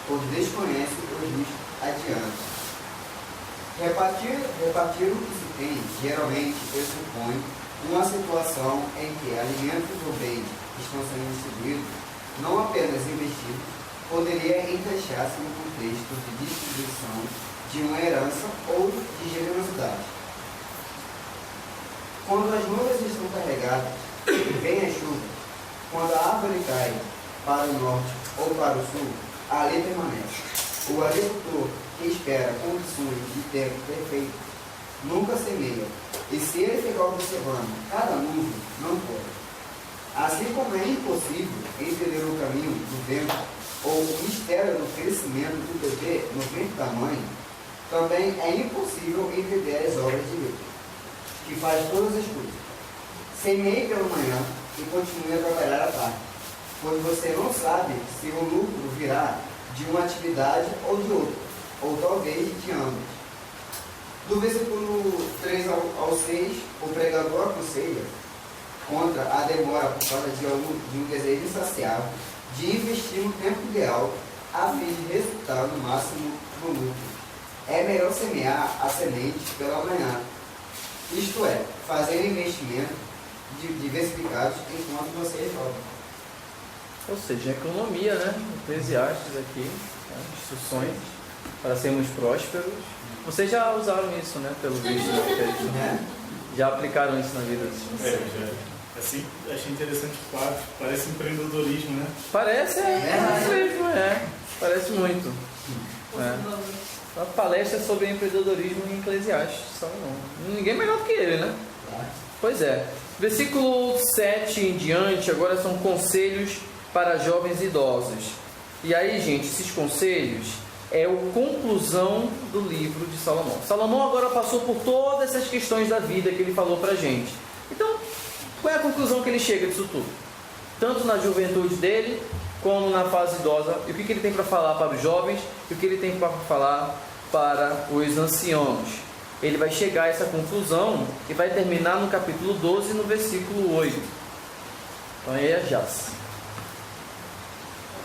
pois desconhece os riscos adiante. Repartir o que se tem geralmente pressupõe uma situação em que alimentos ou bens estão sendo distribuídos, não apenas investidos, poderia encaixar-se no contexto de distribuição de uma herança ou de generosidade. Quando as nuvens estão carregadas, vem a chuva. Quando a árvore cai para o norte ou para o sul, ali permanece. O agricultor que espera condições de tempo perfeito nunca semeia, e se ele ficar observando cada nuvem, não pode. Assim como é impossível entender o caminho do vento ou o mistério do crescimento do bebê no ventre da mãe, também é impossível entender as obras de Deus, que faz todas as coisas. Semeie pela manhã e continue a trabalhar à tarde, pois você não sabe se o lucro virá de uma atividade ou de outra, ou talvez de ambas. Do versículo 3 ao 6, o pregador aconselha contra a demora por causa de um desejo insaciável de investir no tempo ideal a fim de resultar no máximo no lucro. É melhor semear a semente pela manhã, isto é, fazer investimentos diversificados enquanto você é jovem. Ou seja, economia, né? Eclesiastes aqui, né? Instruções para sermos prósperos. Vocês já usaram isso, né? Pelo visto, né? Já aplicaram isso na vida de vocês. Assim, achei interessante o quadro, parece empreendedorismo, né? Parece, parece muito. Uma palestra sobre empreendedorismo em Eclesiastes, Salomão. Ninguém melhor do que ele, né? Pois é. Versículo 7 em diante, agora são conselhos para jovens e idosos. E aí, gente, esses conselhos é a conclusão do livro de Salomão. Salomão agora passou por todas essas questões da vida que ele falou pra gente. Então, qual é a conclusão que ele chega disso tudo? Tanto na juventude dele, como na fase idosa. E o que ele tem para falar para os jovens e o que ele tem para falar para os anciãos. Ele vai chegar a essa conclusão e vai terminar no capítulo 12, no versículo 8. Então aí é Jaz.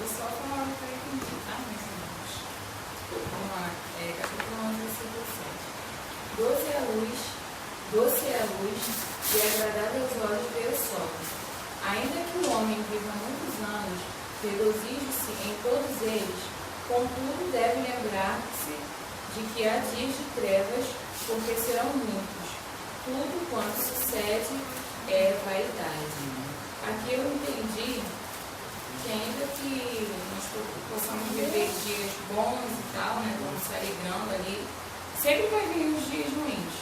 Eu só falar para entendi, tá, meus irmãos? Vamos lá, capítulo 11, versículo 7. Doce é a luz e agradável aos olhos ver o sol. Ainda que o homem viva muitos anos, regozije-se em todos eles, contudo deve lembrar-se de que há dias de trevas, porque serão muitos. Tudo quanto sucede é vaidade. Aqui eu entendi que ainda que nós possamos viver dias bons e tal, né, vamos se alegrando ali, sempre vai vir os dias ruins.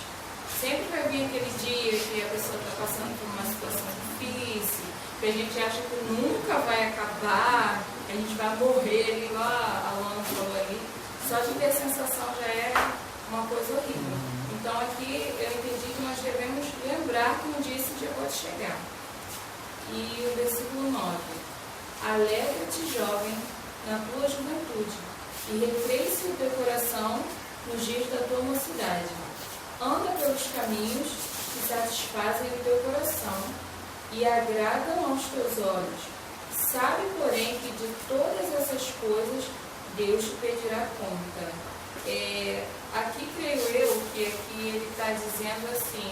Sempre vai vir aquele dia que a pessoa está passando por uma situação difícil, que a gente acha que nunca vai acabar, que a gente vai morrer ali, igual a Luana falou ali. Só de ter a sensação já é uma coisa horrível. Então aqui eu entendi que nós devemos lembrar que um dia esse dia pode chegar. E o versículo 9. Alegra-te, jovem, na tua juventude, e recreie-se o teu coração nos dias da tua mocidade. Anda pelos caminhos que satisfazem o teu coração e agradam aos teus olhos. Sabe, porém, que de todas essas coisas Deus te pedirá conta. Aqui creio eu que aqui ele está dizendo assim,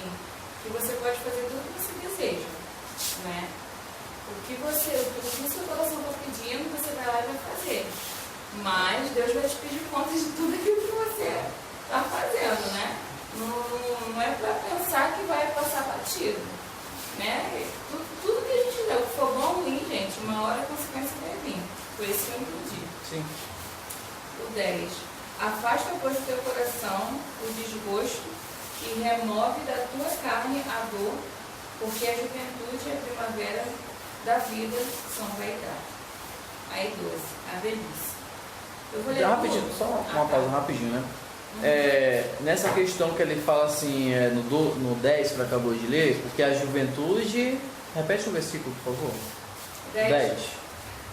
que você pode fazer tudo o que você deseja, né? O que o seu coração está pedindo, você vai lá e vai fazer. Mas Deus vai te pedir contas de tudo aquilo que você está fazendo, né? Não é para pensar que vai passar batido, né? Tudo que a gente fizer, o que for bom ou ruim, gente, uma hora a consequência vai vir. Foi isso que eu entendi. Sim. O 10. Afasta, pois, do teu coração o desgosto e remove da tua carne a dor, porque a juventude e a primavera da vida são vaidade. Aí 12. A velhice. Eu vou ler Rapidinho, só uma pausa rapidinho, né? Nessa questão que ele fala assim, no 10 que ele acabou de ler, porque a juventude... Repete o versículo, por favor. 10.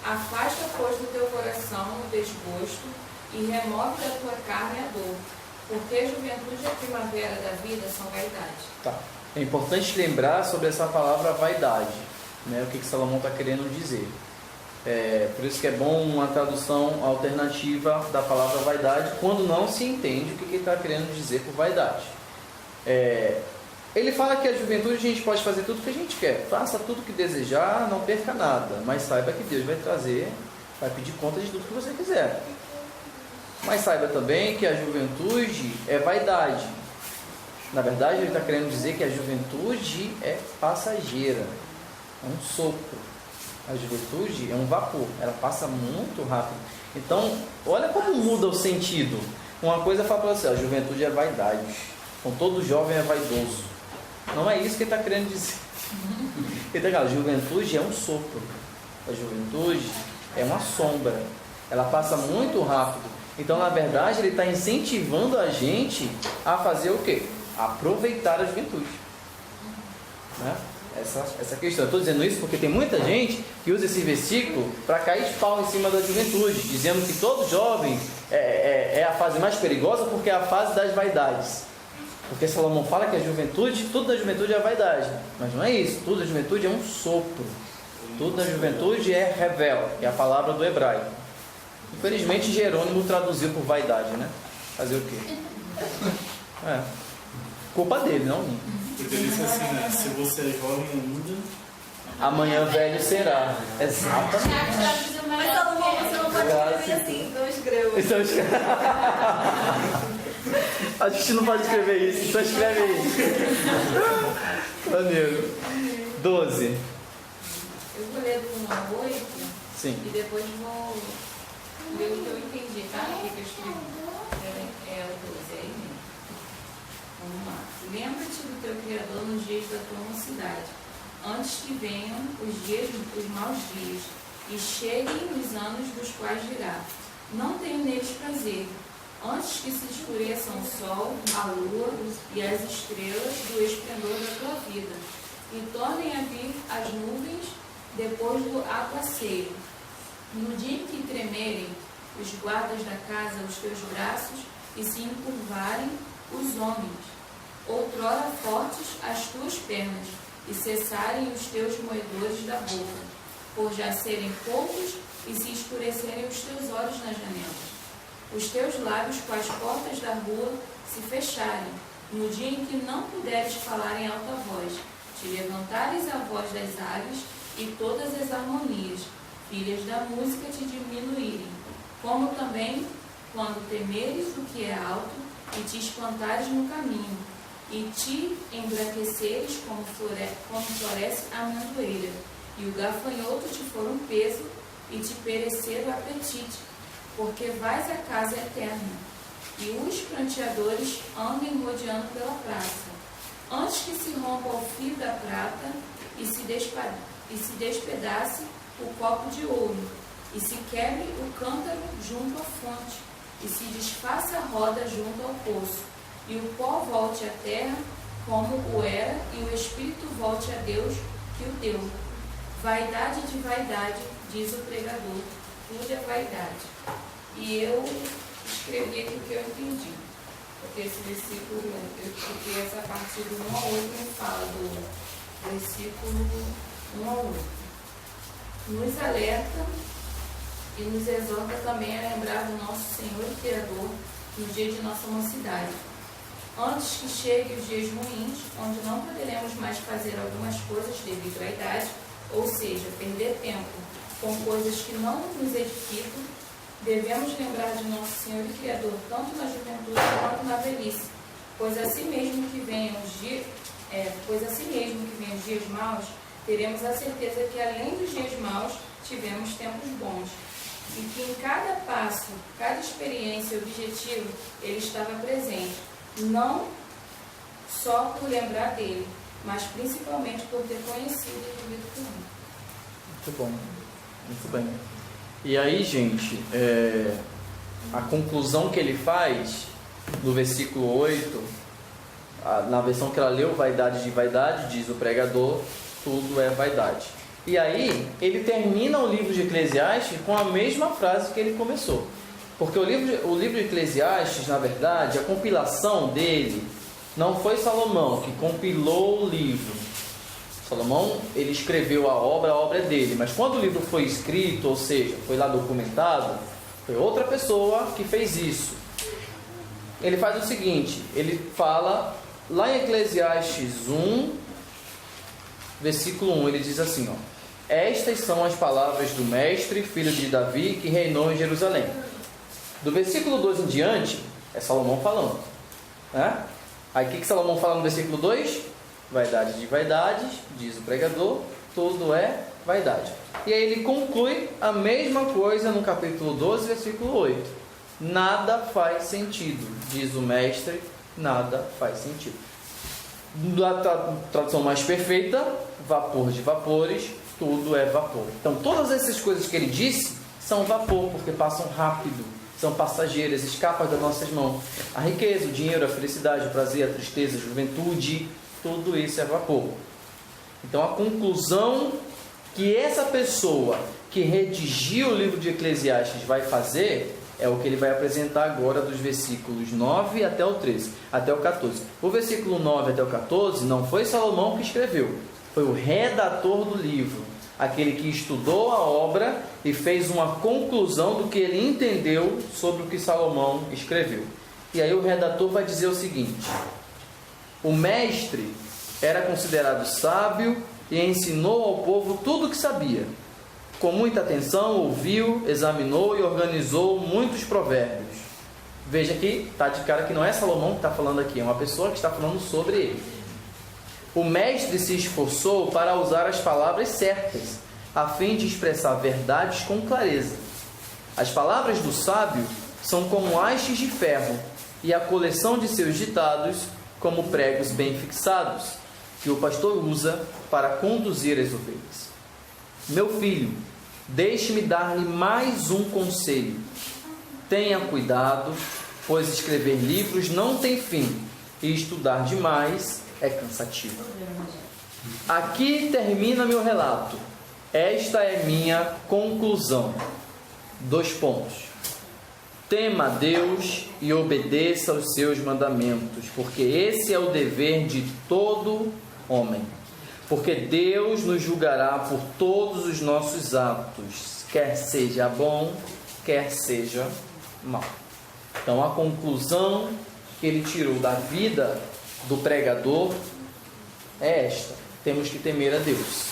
Afasta, pois, do teu coração o desgosto e remove da tua carne a dor, porque a juventude e a primavera da vida são vaidade. Tá. É importante lembrar sobre essa palavra vaidade, né? O que Salomão está querendo dizer. Por isso que é bom uma tradução alternativa da palavra vaidade, quando não se entende o que ele está querendo dizer por vaidade. Ele fala que a juventude a gente pode fazer tudo o que a gente quer. Faça tudo o que desejar, não perca nada. Mas saiba que Deus vai pedir conta de tudo que você quiser. Mas saiba também que a juventude é vaidade. Na verdade, ele está querendo dizer que a juventude é passageira. É um sopro. A juventude é um vapor. Ela passa muito rápido. Então, olha como muda o sentido. Uma coisa fala para você, a juventude é vaidade. Então, todo jovem é vaidoso. Não é isso que ele está querendo dizer. Ele está dizendo, a juventude é um sopro. A juventude é uma sombra. Ela passa muito rápido. Então, na verdade, ele está incentivando a gente a fazer o quê? Aproveitar a juventude. Né? Essa questão. Eu estou dizendo isso porque tem muita gente que usa esse versículo para cair de pau em cima da juventude, dizendo que todo jovem é a fase mais perigosa porque é a fase das vaidades. Porque Salomão fala que a juventude, tudo da juventude é vaidade. Mas não é isso. Tudo da juventude é um sopro. Tudo da juventude é revel, que é a palavra do hebraico. Infelizmente Jerônimo traduziu por vaidade, né? Fazer o quê? Culpa dele, não minha. Porque ele disse assim, né? Se você é jovem ainda, amanhã velho será. Exatamente. Mas Salomão, você não pode escrever assim, então escreva. A gente não pode escrever isso, então escreve aí. Maneiro. 12. Eu vou ler do 1 ao 8. Sim. E depois vou ler o que eu entendi, tá? O que eu escrevi. É o 12, é aí mesmo. Vamos lá. Lembra-te do teu Criador nos dias da tua mocidade, antes que venham os maus dias, e cheguem os anos dos quais dirá, não tenho neles prazer, antes que se escureçam o sol, a lua e as estrelas do esplendor da tua vida, e tornem a vir as nuvens depois do aguaceiro. No dia em que tremerem os guardas da casa os teus braços e se encurvarem os homens, outrora fortes as tuas pernas, e cessarem os teus moedores da boca, por já serem poucos e se escurecerem os teus olhos nas janelas. Os teus lábios com as portas da rua se fecharem, no dia em que não puderes falar em alta voz, te levantares a voz das aves e todas as harmonias, filhas da música te diminuírem, como também quando temeres o que é alto e te espantares no caminho, e te embranqueceres como floresce a amendoeira, e o gafanhoto te for um peso, e te perecer o apetite, porque vais à casa eterna, e os pranteadores andem rodeando pela praça, antes que se rompa o fio da prata, e se despedace o copo de ouro, e se quebre o cântaro junto à fonte, e se desfaça a roda junto ao poço, e o pó volte à terra como o era, e o espírito volte a Deus que o deu. Vaidade de vaidade, diz o pregador, tudo é vaidade. E eu escrevi aqui o que eu entendi, porque esse versículo, porque essa parte do 1 ao 8 me fala do versículo 1 ao 8. Nos alerta e nos exorta também a lembrar do nosso Senhor e Criador, no dia de nossa mocidade, antes que cheguem os dias ruins, onde não poderemos mais fazer algumas coisas devido à idade, ou seja, perder tempo com coisas que não nos edificam. Devemos lembrar de nosso Senhor e Criador, tanto na juventude quanto na velhice, pois assim mesmo que venham os dias maus, teremos a certeza que além dos dias maus, tivemos tempos bons, e que em cada passo, cada experiência e objetivo, ele estava presente, não só por lembrar dele, mas principalmente por ter conhecido e vivido com ele. Muito bom, muito bem. E aí, gente, a conclusão que ele faz no versículo 8, na versão que ela leu, vaidade de vaidade, diz o pregador, tudo é vaidade. E aí, ele termina o livro de Eclesiastes com a mesma frase que ele começou. Porque o livro de Eclesiastes, na verdade, a compilação dele, não foi Salomão que compilou o livro. Salomão, ele escreveu a obra é dele. Mas quando o livro foi escrito, ou seja, foi lá documentado, foi outra pessoa que fez isso. Ele faz o seguinte, ele fala, lá em Eclesiastes 1, versículo 1, ele diz assim, ó: estas são as palavras do mestre, filho de Davi, que reinou em Jerusalém. Do versículo 2 em diante, é Salomão falando, né? Aí o que Salomão fala no versículo 2? Vaidade de vaidades, diz o pregador, tudo é vaidade. E aí ele conclui a mesma coisa no capítulo 12, versículo 8. Nada faz sentido, diz o mestre, nada faz sentido. Na tradução mais perfeita, vapor de vapores, tudo é vapor. Então todas essas coisas que ele disse são vapor, porque passam rápido, são passageiras, escapam das nossas mãos. A riqueza, o dinheiro, a felicidade, o prazer, a tristeza, a juventude, tudo isso é vapor. Então a conclusão que essa pessoa que redigiu o livro de Eclesiastes vai fazer é o que ele vai apresentar agora dos versículos 9 até o 13, até o 14. O versículo 9 até o 14 não foi Salomão que escreveu, foi o redator do livro, aquele que estudou a obra e fez uma conclusão do que ele entendeu sobre o que Salomão escreveu. E aí o redator vai dizer o seguinte: o mestre era considerado sábio e ensinou ao povo tudo o que sabia. Com muita atenção, ouviu, examinou e organizou muitos provérbios. Veja que está de cara que não é Salomão que está falando aqui, é uma pessoa que está falando sobre ele. O mestre se esforçou para usar as palavras certas, a fim de expressar verdades com clareza. As palavras do sábio são como hastes de ferro, e a coleção de seus ditados como pregos bem fixados, que o pastor usa para conduzir as ovelhas. Meu filho, deixe-me dar-lhe mais um conselho. Tenha cuidado, pois escrever livros não tem fim, e estudar demais é cansativo. Aqui termina meu relato. Esta é minha conclusão. 2 pontos. Tema a Deus e obedeça aos seus mandamentos, porque esse é o dever de todo homem. Porque Deus nos julgará por todos os nossos atos, quer seja bom, quer seja mal. Então a conclusão que ele tirou da vida do pregador é esta: temos que temer a Deus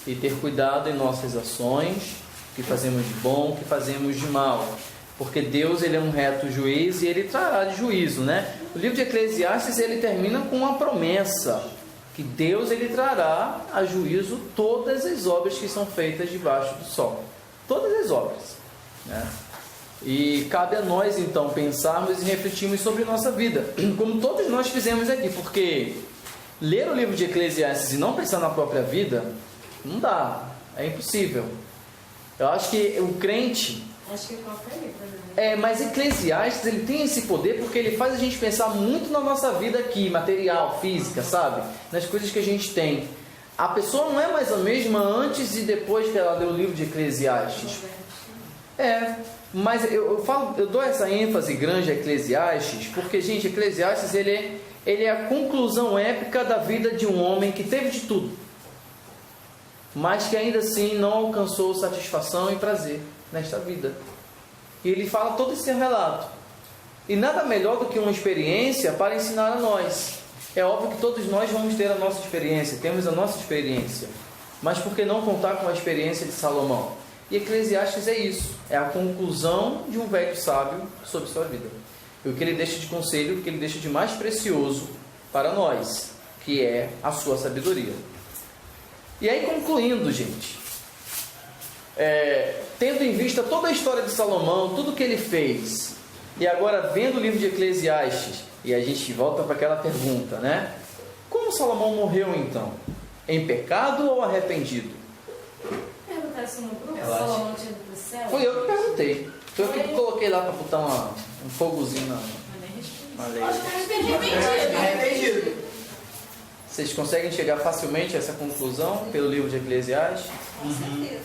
e ter cuidado em nossas ações, o que fazemos de bom, o que fazemos de mal, porque Deus, ele é um reto juiz e ele trará de juízo, né? O livro de Eclesiastes, ele termina com uma promessa que Deus, ele trará a juízo todas as obras que são feitas debaixo do sol, todas as obras, né? E cabe a nós então pensarmos e refletirmos sobre nossa vida, como todos nós fizemos aqui, porque ler o livro de Eclesiastes e não pensar na própria vida não dá, é impossível. Eu acho que o crente, acho que qualquer livro, mas Eclesiastes, ele tem esse poder porque ele faz a gente pensar muito na nossa vida aqui, material, física, sabe? Nas coisas que a gente tem. A pessoa não é mais a mesma antes e depois que ela leu o livro de Eclesiastes. Mas eu dou essa ênfase grande a Eclesiastes, porque, gente, Eclesiastes ele é a conclusão épica da vida de um homem que teve de tudo, mas que ainda assim não alcançou satisfação e prazer nesta vida. E ele fala todo esse relato. E nada melhor do que uma experiência para ensinar a nós. É óbvio que todos nós vamos ter a nossa experiência, temos a nossa experiência. Mas por que não contar com a experiência de Salomão? E Eclesiastes é isso, é a conclusão de um velho sábio sobre sua vida. E o que ele deixa de conselho, o que ele deixa de mais precioso para nós, que é a sua sabedoria. E aí, concluindo, gente, tendo em vista toda a história de Salomão, tudo que ele fez, e agora vendo o livro de Eclesiastes, e a gente volta para aquela pergunta, né? Como Salomão morreu então? Em pecado ou arrependido? Perguntar isso no grupo, Salomão tinha ido para o céu? Foi eu que perguntei. Foi eu que coloquei lá para botar um fogozinho na lei. Arrependido. Vocês conseguem chegar facilmente a essa conclusão pelo livro de Eclesiastes? Com certeza.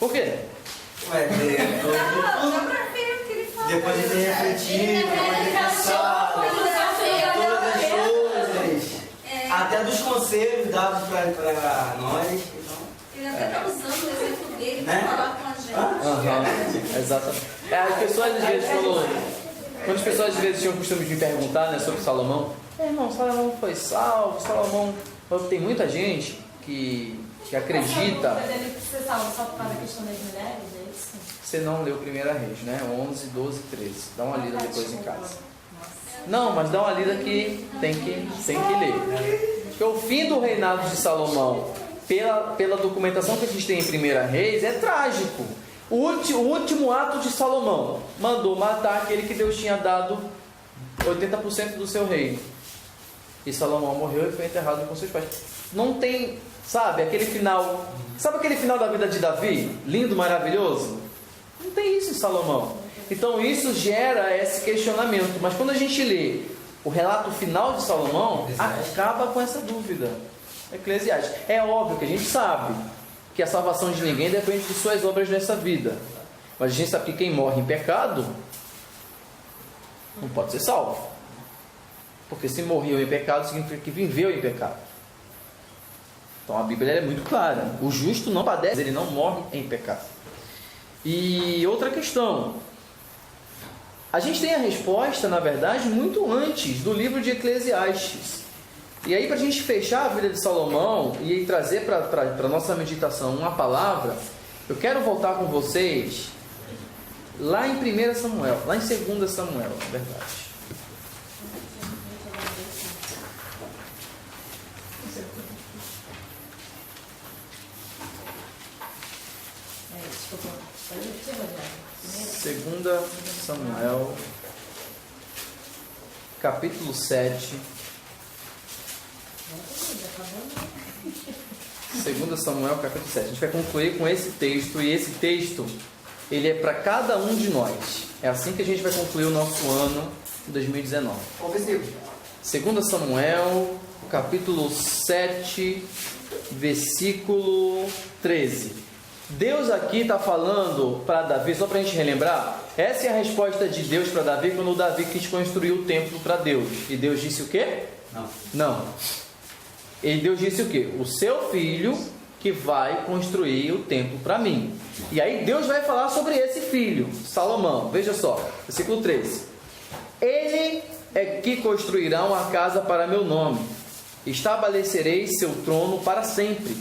Por quê? Ué, depois de ter refletido, depois de ter pensado, todas as coisas, até dos conselhos dados para nós. Ele até está usando o exemplo dele para falar com a gente. Exatamente. As pessoas às vezes quando as pessoas às vezes tinham o costume de me perguntar, né, sobre Salomão, irmão, Salomão foi salvo, Salomão... Tem muita gente que acredita... Mas ele foi salvo só por causa da questão das mulheres, é isso? Você não leu 1 Reis, né? 11, 12, 13. Dá uma lida depois em casa. Não, mas dá uma lida que tem que ler. Porque o fim do reinado de Salomão, pela documentação que a gente tem em 1 Reis, é trágico. O último ato de Salomão mandou matar aquele que Deus tinha dado 80% do seu reino. E Salomão morreu e foi enterrado com seus pais. Não tem, sabe, aquele final... Sabe aquele final da vida de Davi? Lindo, maravilhoso? Não tem isso em Salomão. Então isso gera esse questionamento. Mas quando a gente lê o relato final de Salomão, acaba com essa dúvida. Eclesiastes. É óbvio que a gente sabe que a salvação de ninguém depende de suas obras nessa vida. Mas a gente sabe que quem morre em pecado não pode ser salvo. Porque se morreu em pecado, significa que viveu em pecado. Então a Bíblia é muito clara. O justo não padece, ele não morre em pecado. E outra questão. A gente tem a resposta, na verdade, muito antes do livro de Eclesiastes. E aí, para a gente fechar a vida de Salomão e trazer para a nossa meditação uma palavra, eu quero voltar com vocês lá em 1 Samuel, lá em 2 Samuel, na verdade. Segunda Samuel, capítulo 7. 2 Samuel, capítulo 7. A gente vai concluir com esse texto, e esse texto, ele é para cada um de nós. É assim que a gente vai concluir o nosso ano de 2019. Qual versículo? 2 Samuel, capítulo 7, versículo 13. Deus aqui está falando para Davi, só para a gente relembrar, essa é a resposta de Deus para Davi quando o Davi quis construir o templo para Deus. E Deus disse o quê? Não. E Deus disse o quê? O seu filho que vai construir o templo para mim. E aí Deus vai falar sobre esse filho, Salomão. Veja só, versículo 13. Ele é que construirá uma casa para meu nome. Estabelecerei seu trono para sempre.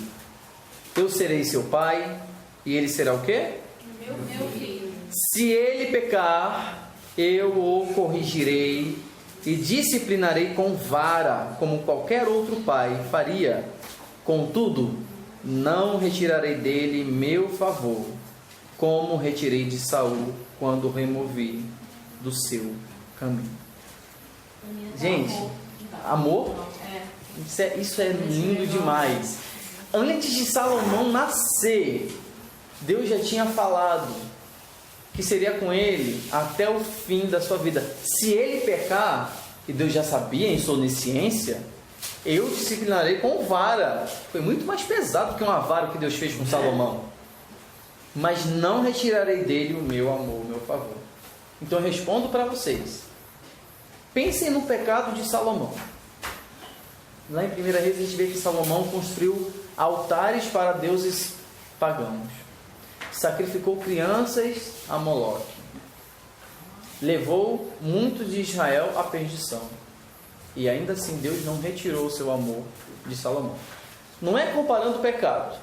Eu serei seu pai, e ele será o quê? Meu filho. Se ele pecar, eu o corrigirei e disciplinarei com vara, como qualquer outro pai faria. Contudo, não retirarei dele meu favor, como retirei de Saul quando o removi do seu caminho. Gente, amor? Isso é lindo demais. Antes de Salomão nascer, Deus já tinha falado que seria com ele até o fim da sua vida. Se ele pecar, e Deus já sabia em sua onisciência, eu disciplinarei com vara. Foi muito mais pesado que uma vara que Deus fez com Salomão. Mas não retirarei dele o meu amor, o meu favor. Então eu respondo para vocês. Pensem no pecado de Salomão. Lá em 1 Reis a gente vê que Salomão construiu altares para deuses pagãos. Sacrificou crianças a Moloque. levou muitos de Israel à perdição. E ainda assim Deus não retirou o seu amor de Salomão. Não é comparando o pecado,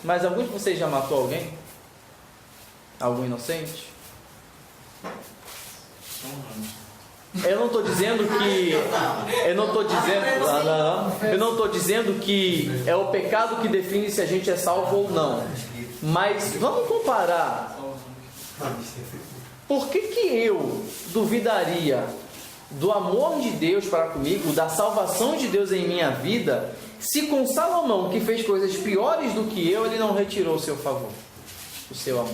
mas algum de vocês já matou alguém? Algum inocente? Eu não estou dizendo que é o pecado que define se a gente é salvo ou não. Mas vamos comparar. Por que eu duvidaria do amor de Deus para comigo, da salvação de Deus em minha vida, se com Salomão, que fez coisas piores do que eu, ele não retirou o seu favor, o seu amor?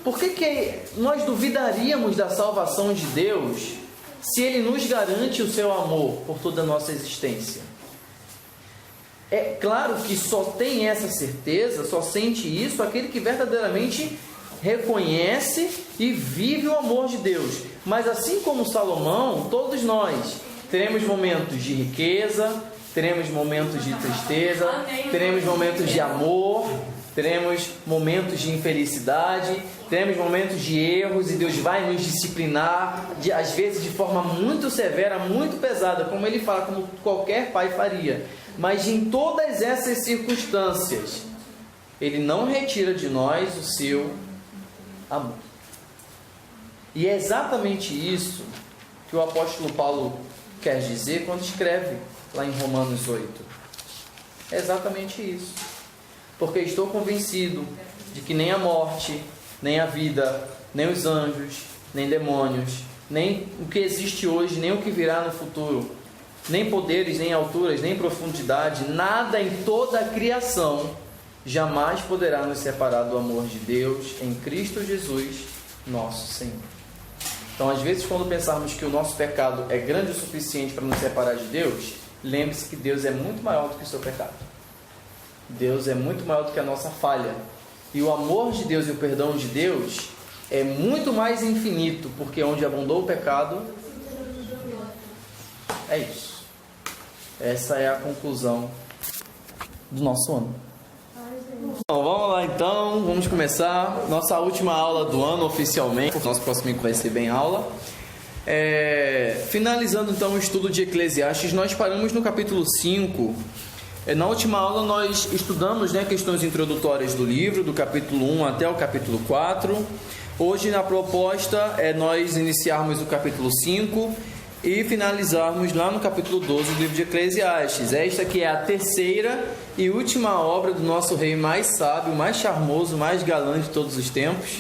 Por que nós duvidaríamos da salvação de Deus se Ele nos garante o seu amor por toda a nossa existência? É claro que só tem essa certeza, só sente isso aquele que verdadeiramente reconhece e vive o amor de Deus. Mas assim como Salomão, todos nós teremos momentos de riqueza, teremos momentos de tristeza, teremos momentos de amor, teremos momentos de infelicidade, teremos momentos de erros, e Deus vai nos disciplinar, às vezes de forma muito severa, muito pesada, como Ele fala, como qualquer pai faria. Mas em todas essas circunstâncias, Ele não retira de nós o seu amor. E é exatamente isso que o apóstolo Paulo quer dizer quando escreve lá em Romanos 8. É exatamente isso. Porque estou convencido de que nem a morte, nem a vida, nem os anjos, nem demônios, nem o que existe hoje, nem o que virá no futuro, nem poderes, nem alturas, nem profundidade, nada em toda a criação jamais poderá nos separar do amor de Deus em Cristo Jesus, nosso Senhor. Então, às vezes, quando pensarmos que o nosso pecado é grande o suficiente para nos separar de Deus, lembre-se que Deus é muito maior do que o seu pecado. Deus é muito maior do que a nossa falha. E o amor de Deus e o perdão de Deus é muito mais infinito, porque onde abundou o pecado, é isso. Essa é a conclusão do nosso ano. Bom, vamos lá então, vamos começar nossa última aula do ano oficialmente. O nosso próximo encontro vai ser bem aula. Finalizando então o estudo de Eclesiastes, nós paramos no capítulo 5. Na última aula nós estudamos questões introdutórias do livro, do capítulo 1 até o capítulo 4. Hoje a proposta é nós iniciarmos o capítulo 5 e finalizarmos lá no capítulo 12 do livro de Eclesiastes. Esta que é a terceira e última obra do nosso rei mais sábio, mais charmoso, mais galã de todos os tempos,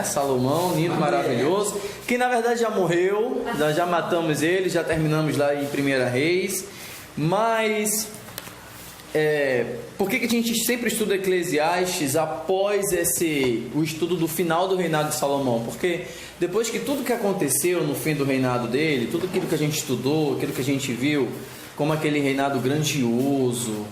Salomão, lindo, maravilhoso, que na verdade já morreu, nós já matamos ele, já terminamos lá em 1 Reis, mas... por que a gente sempre estuda Eclesiastes após o estudo do final do reinado de Salomão? Porque depois que tudo que aconteceu no fim do reinado dele, tudo aquilo que a gente estudou, aquilo que a gente viu, como aquele reinado grandioso,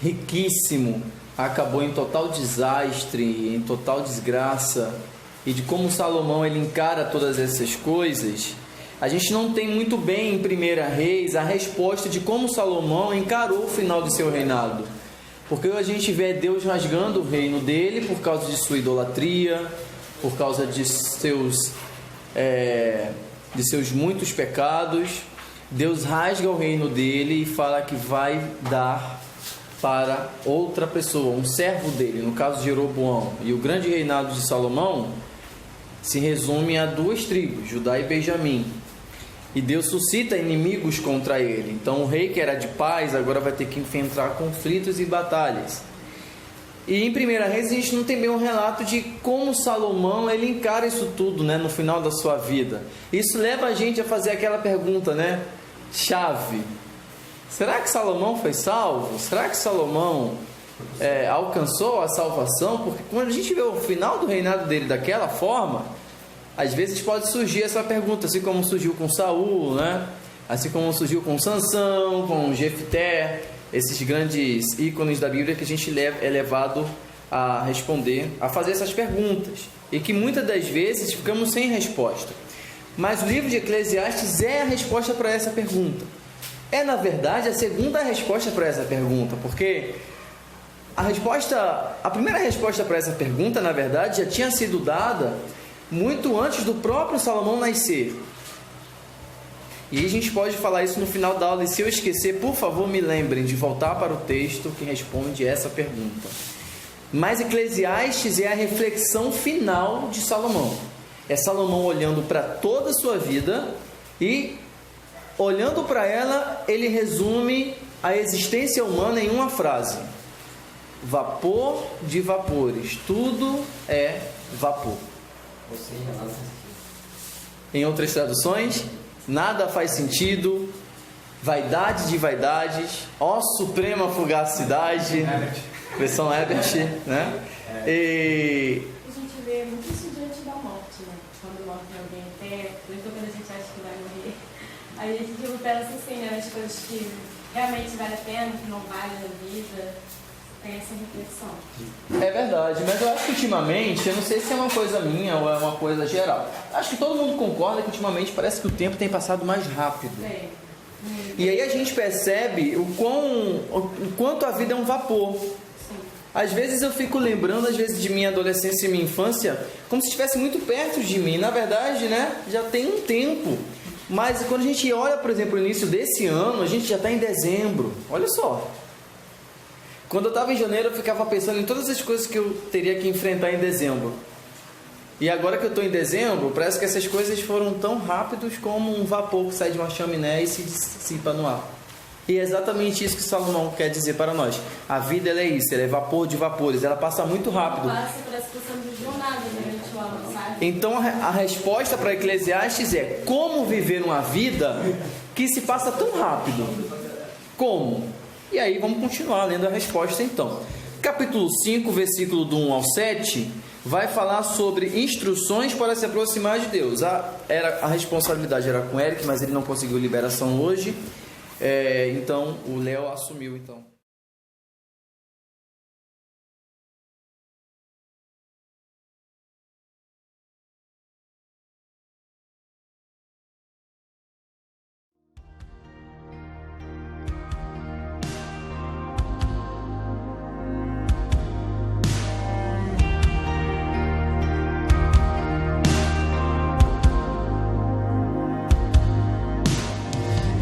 riquíssimo, acabou em total desastre, em total desgraça, e de como Salomão ele encara todas essas coisas, a gente não tem muito bem em 1 Reis a resposta de como Salomão encarou o final de seu reinado. Porque a gente vê Deus rasgando o reino dele por causa de sua idolatria, por causa de seus muitos pecados. Deus rasga o reino dele e fala que vai dar para outra pessoa, um servo dele, no caso de Jeroboão. E o grande reinado de Salomão se resume a 2 tribos, Judá e Benjamim. E Deus suscita inimigos contra ele. Então o rei que era de paz agora vai ter que enfrentar conflitos e batalhas. E em 1 Reis a gente não tem bem um relato de como Salomão ele encara isso tudo, no final da sua vida. Isso leva a gente a fazer aquela pergunta, chave. Será que Salomão foi salvo? Será que Salomão alcançou a salvação? Porque quando a gente vê o final do reinado dele daquela forma, às vezes pode surgir essa pergunta, assim como surgiu com Saul, assim como surgiu com Sansão, com Jefté, esses grandes ícones da Bíblia que a gente é levado a responder, a fazer essas perguntas, e que muitas das vezes ficamos sem resposta. Mas o livro de Eclesiastes é a resposta para essa pergunta. É, na verdade, a segunda resposta para essa pergunta, porque A primeira resposta para essa pergunta, na verdade, já tinha sido dada muito antes do próprio Salomão nascer. E a gente pode falar isso no final da aula, e se eu esquecer, por favor, me lembrem de voltar para o texto que responde essa pergunta. Mas Eclesiastes é a reflexão final de Salomão. É Salomão olhando para toda a sua vida e, olhando para ela, ele resume a existência humana em uma frase: vapor de vapores, tudo é vapor. Em outras traduções, nada faz sentido, vaidade de vaidades, ó suprema fugacidade, versão Herbert, né? E a gente vê muito isso diante da morte, né? Quando morre alguém perto, então quando a gente acha que vai morrer, a gente pensa assim, né? As coisas que realmente vale a pena, que não vale na vida, tem essa reflexão. É verdade, mas eu acho que ultimamente, eu não sei se é uma coisa minha ou é uma coisa geral, acho que todo mundo concorda que ultimamente parece que o tempo tem passado mais rápido. E aí a gente percebe o quanto a vida é um vapor. Às vezes eu fico lembrando, às vezes, de minha adolescência e minha infância, como se estivesse muito perto de mim. Na verdade, né, já tem um tempo. Mas quando a gente olha, por exemplo, o início desse ano, a gente já está em dezembro. Olha só. Quando eu estava em janeiro, eu ficava pensando em todas as coisas que eu teria que enfrentar em dezembro. E agora que eu estou em dezembro, parece que essas coisas foram tão rápidos como um vapor que sai de uma chaminé e se dissipa no ar. E é exatamente isso que Salomão quer dizer para nós. A vida, ela é isso, ela é vapor de vapores, ela passa muito rápido. Passa por essa questão de jornada durante o ano, sabe? Então a resposta para Eclesiastes é: como viver uma vida que se passa tão rápido? Como? E aí vamos continuar lendo a resposta então. Capítulo 5, versículo do 1 ao 7, vai falar sobre instruções para se aproximar de Deus. A responsabilidade era com Eric, mas ele não conseguiu liberação hoje. Então o Léo assumiu então.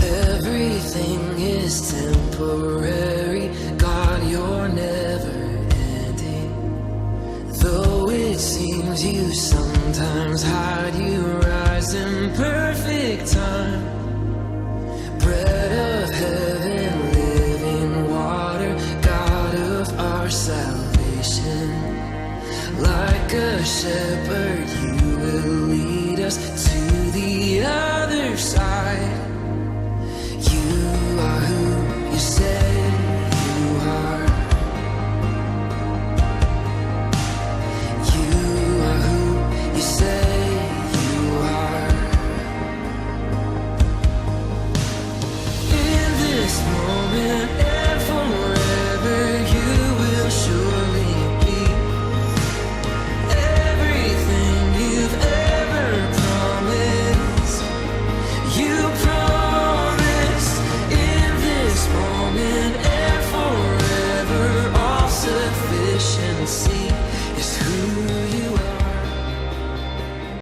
Everything is temporary, God, you're never ending. Though it seems you sometimes hide, you rise in perfect time. Bread of heaven, living water, God of our salvation. Like a shepherd, you will lead us to the other side. You are who you say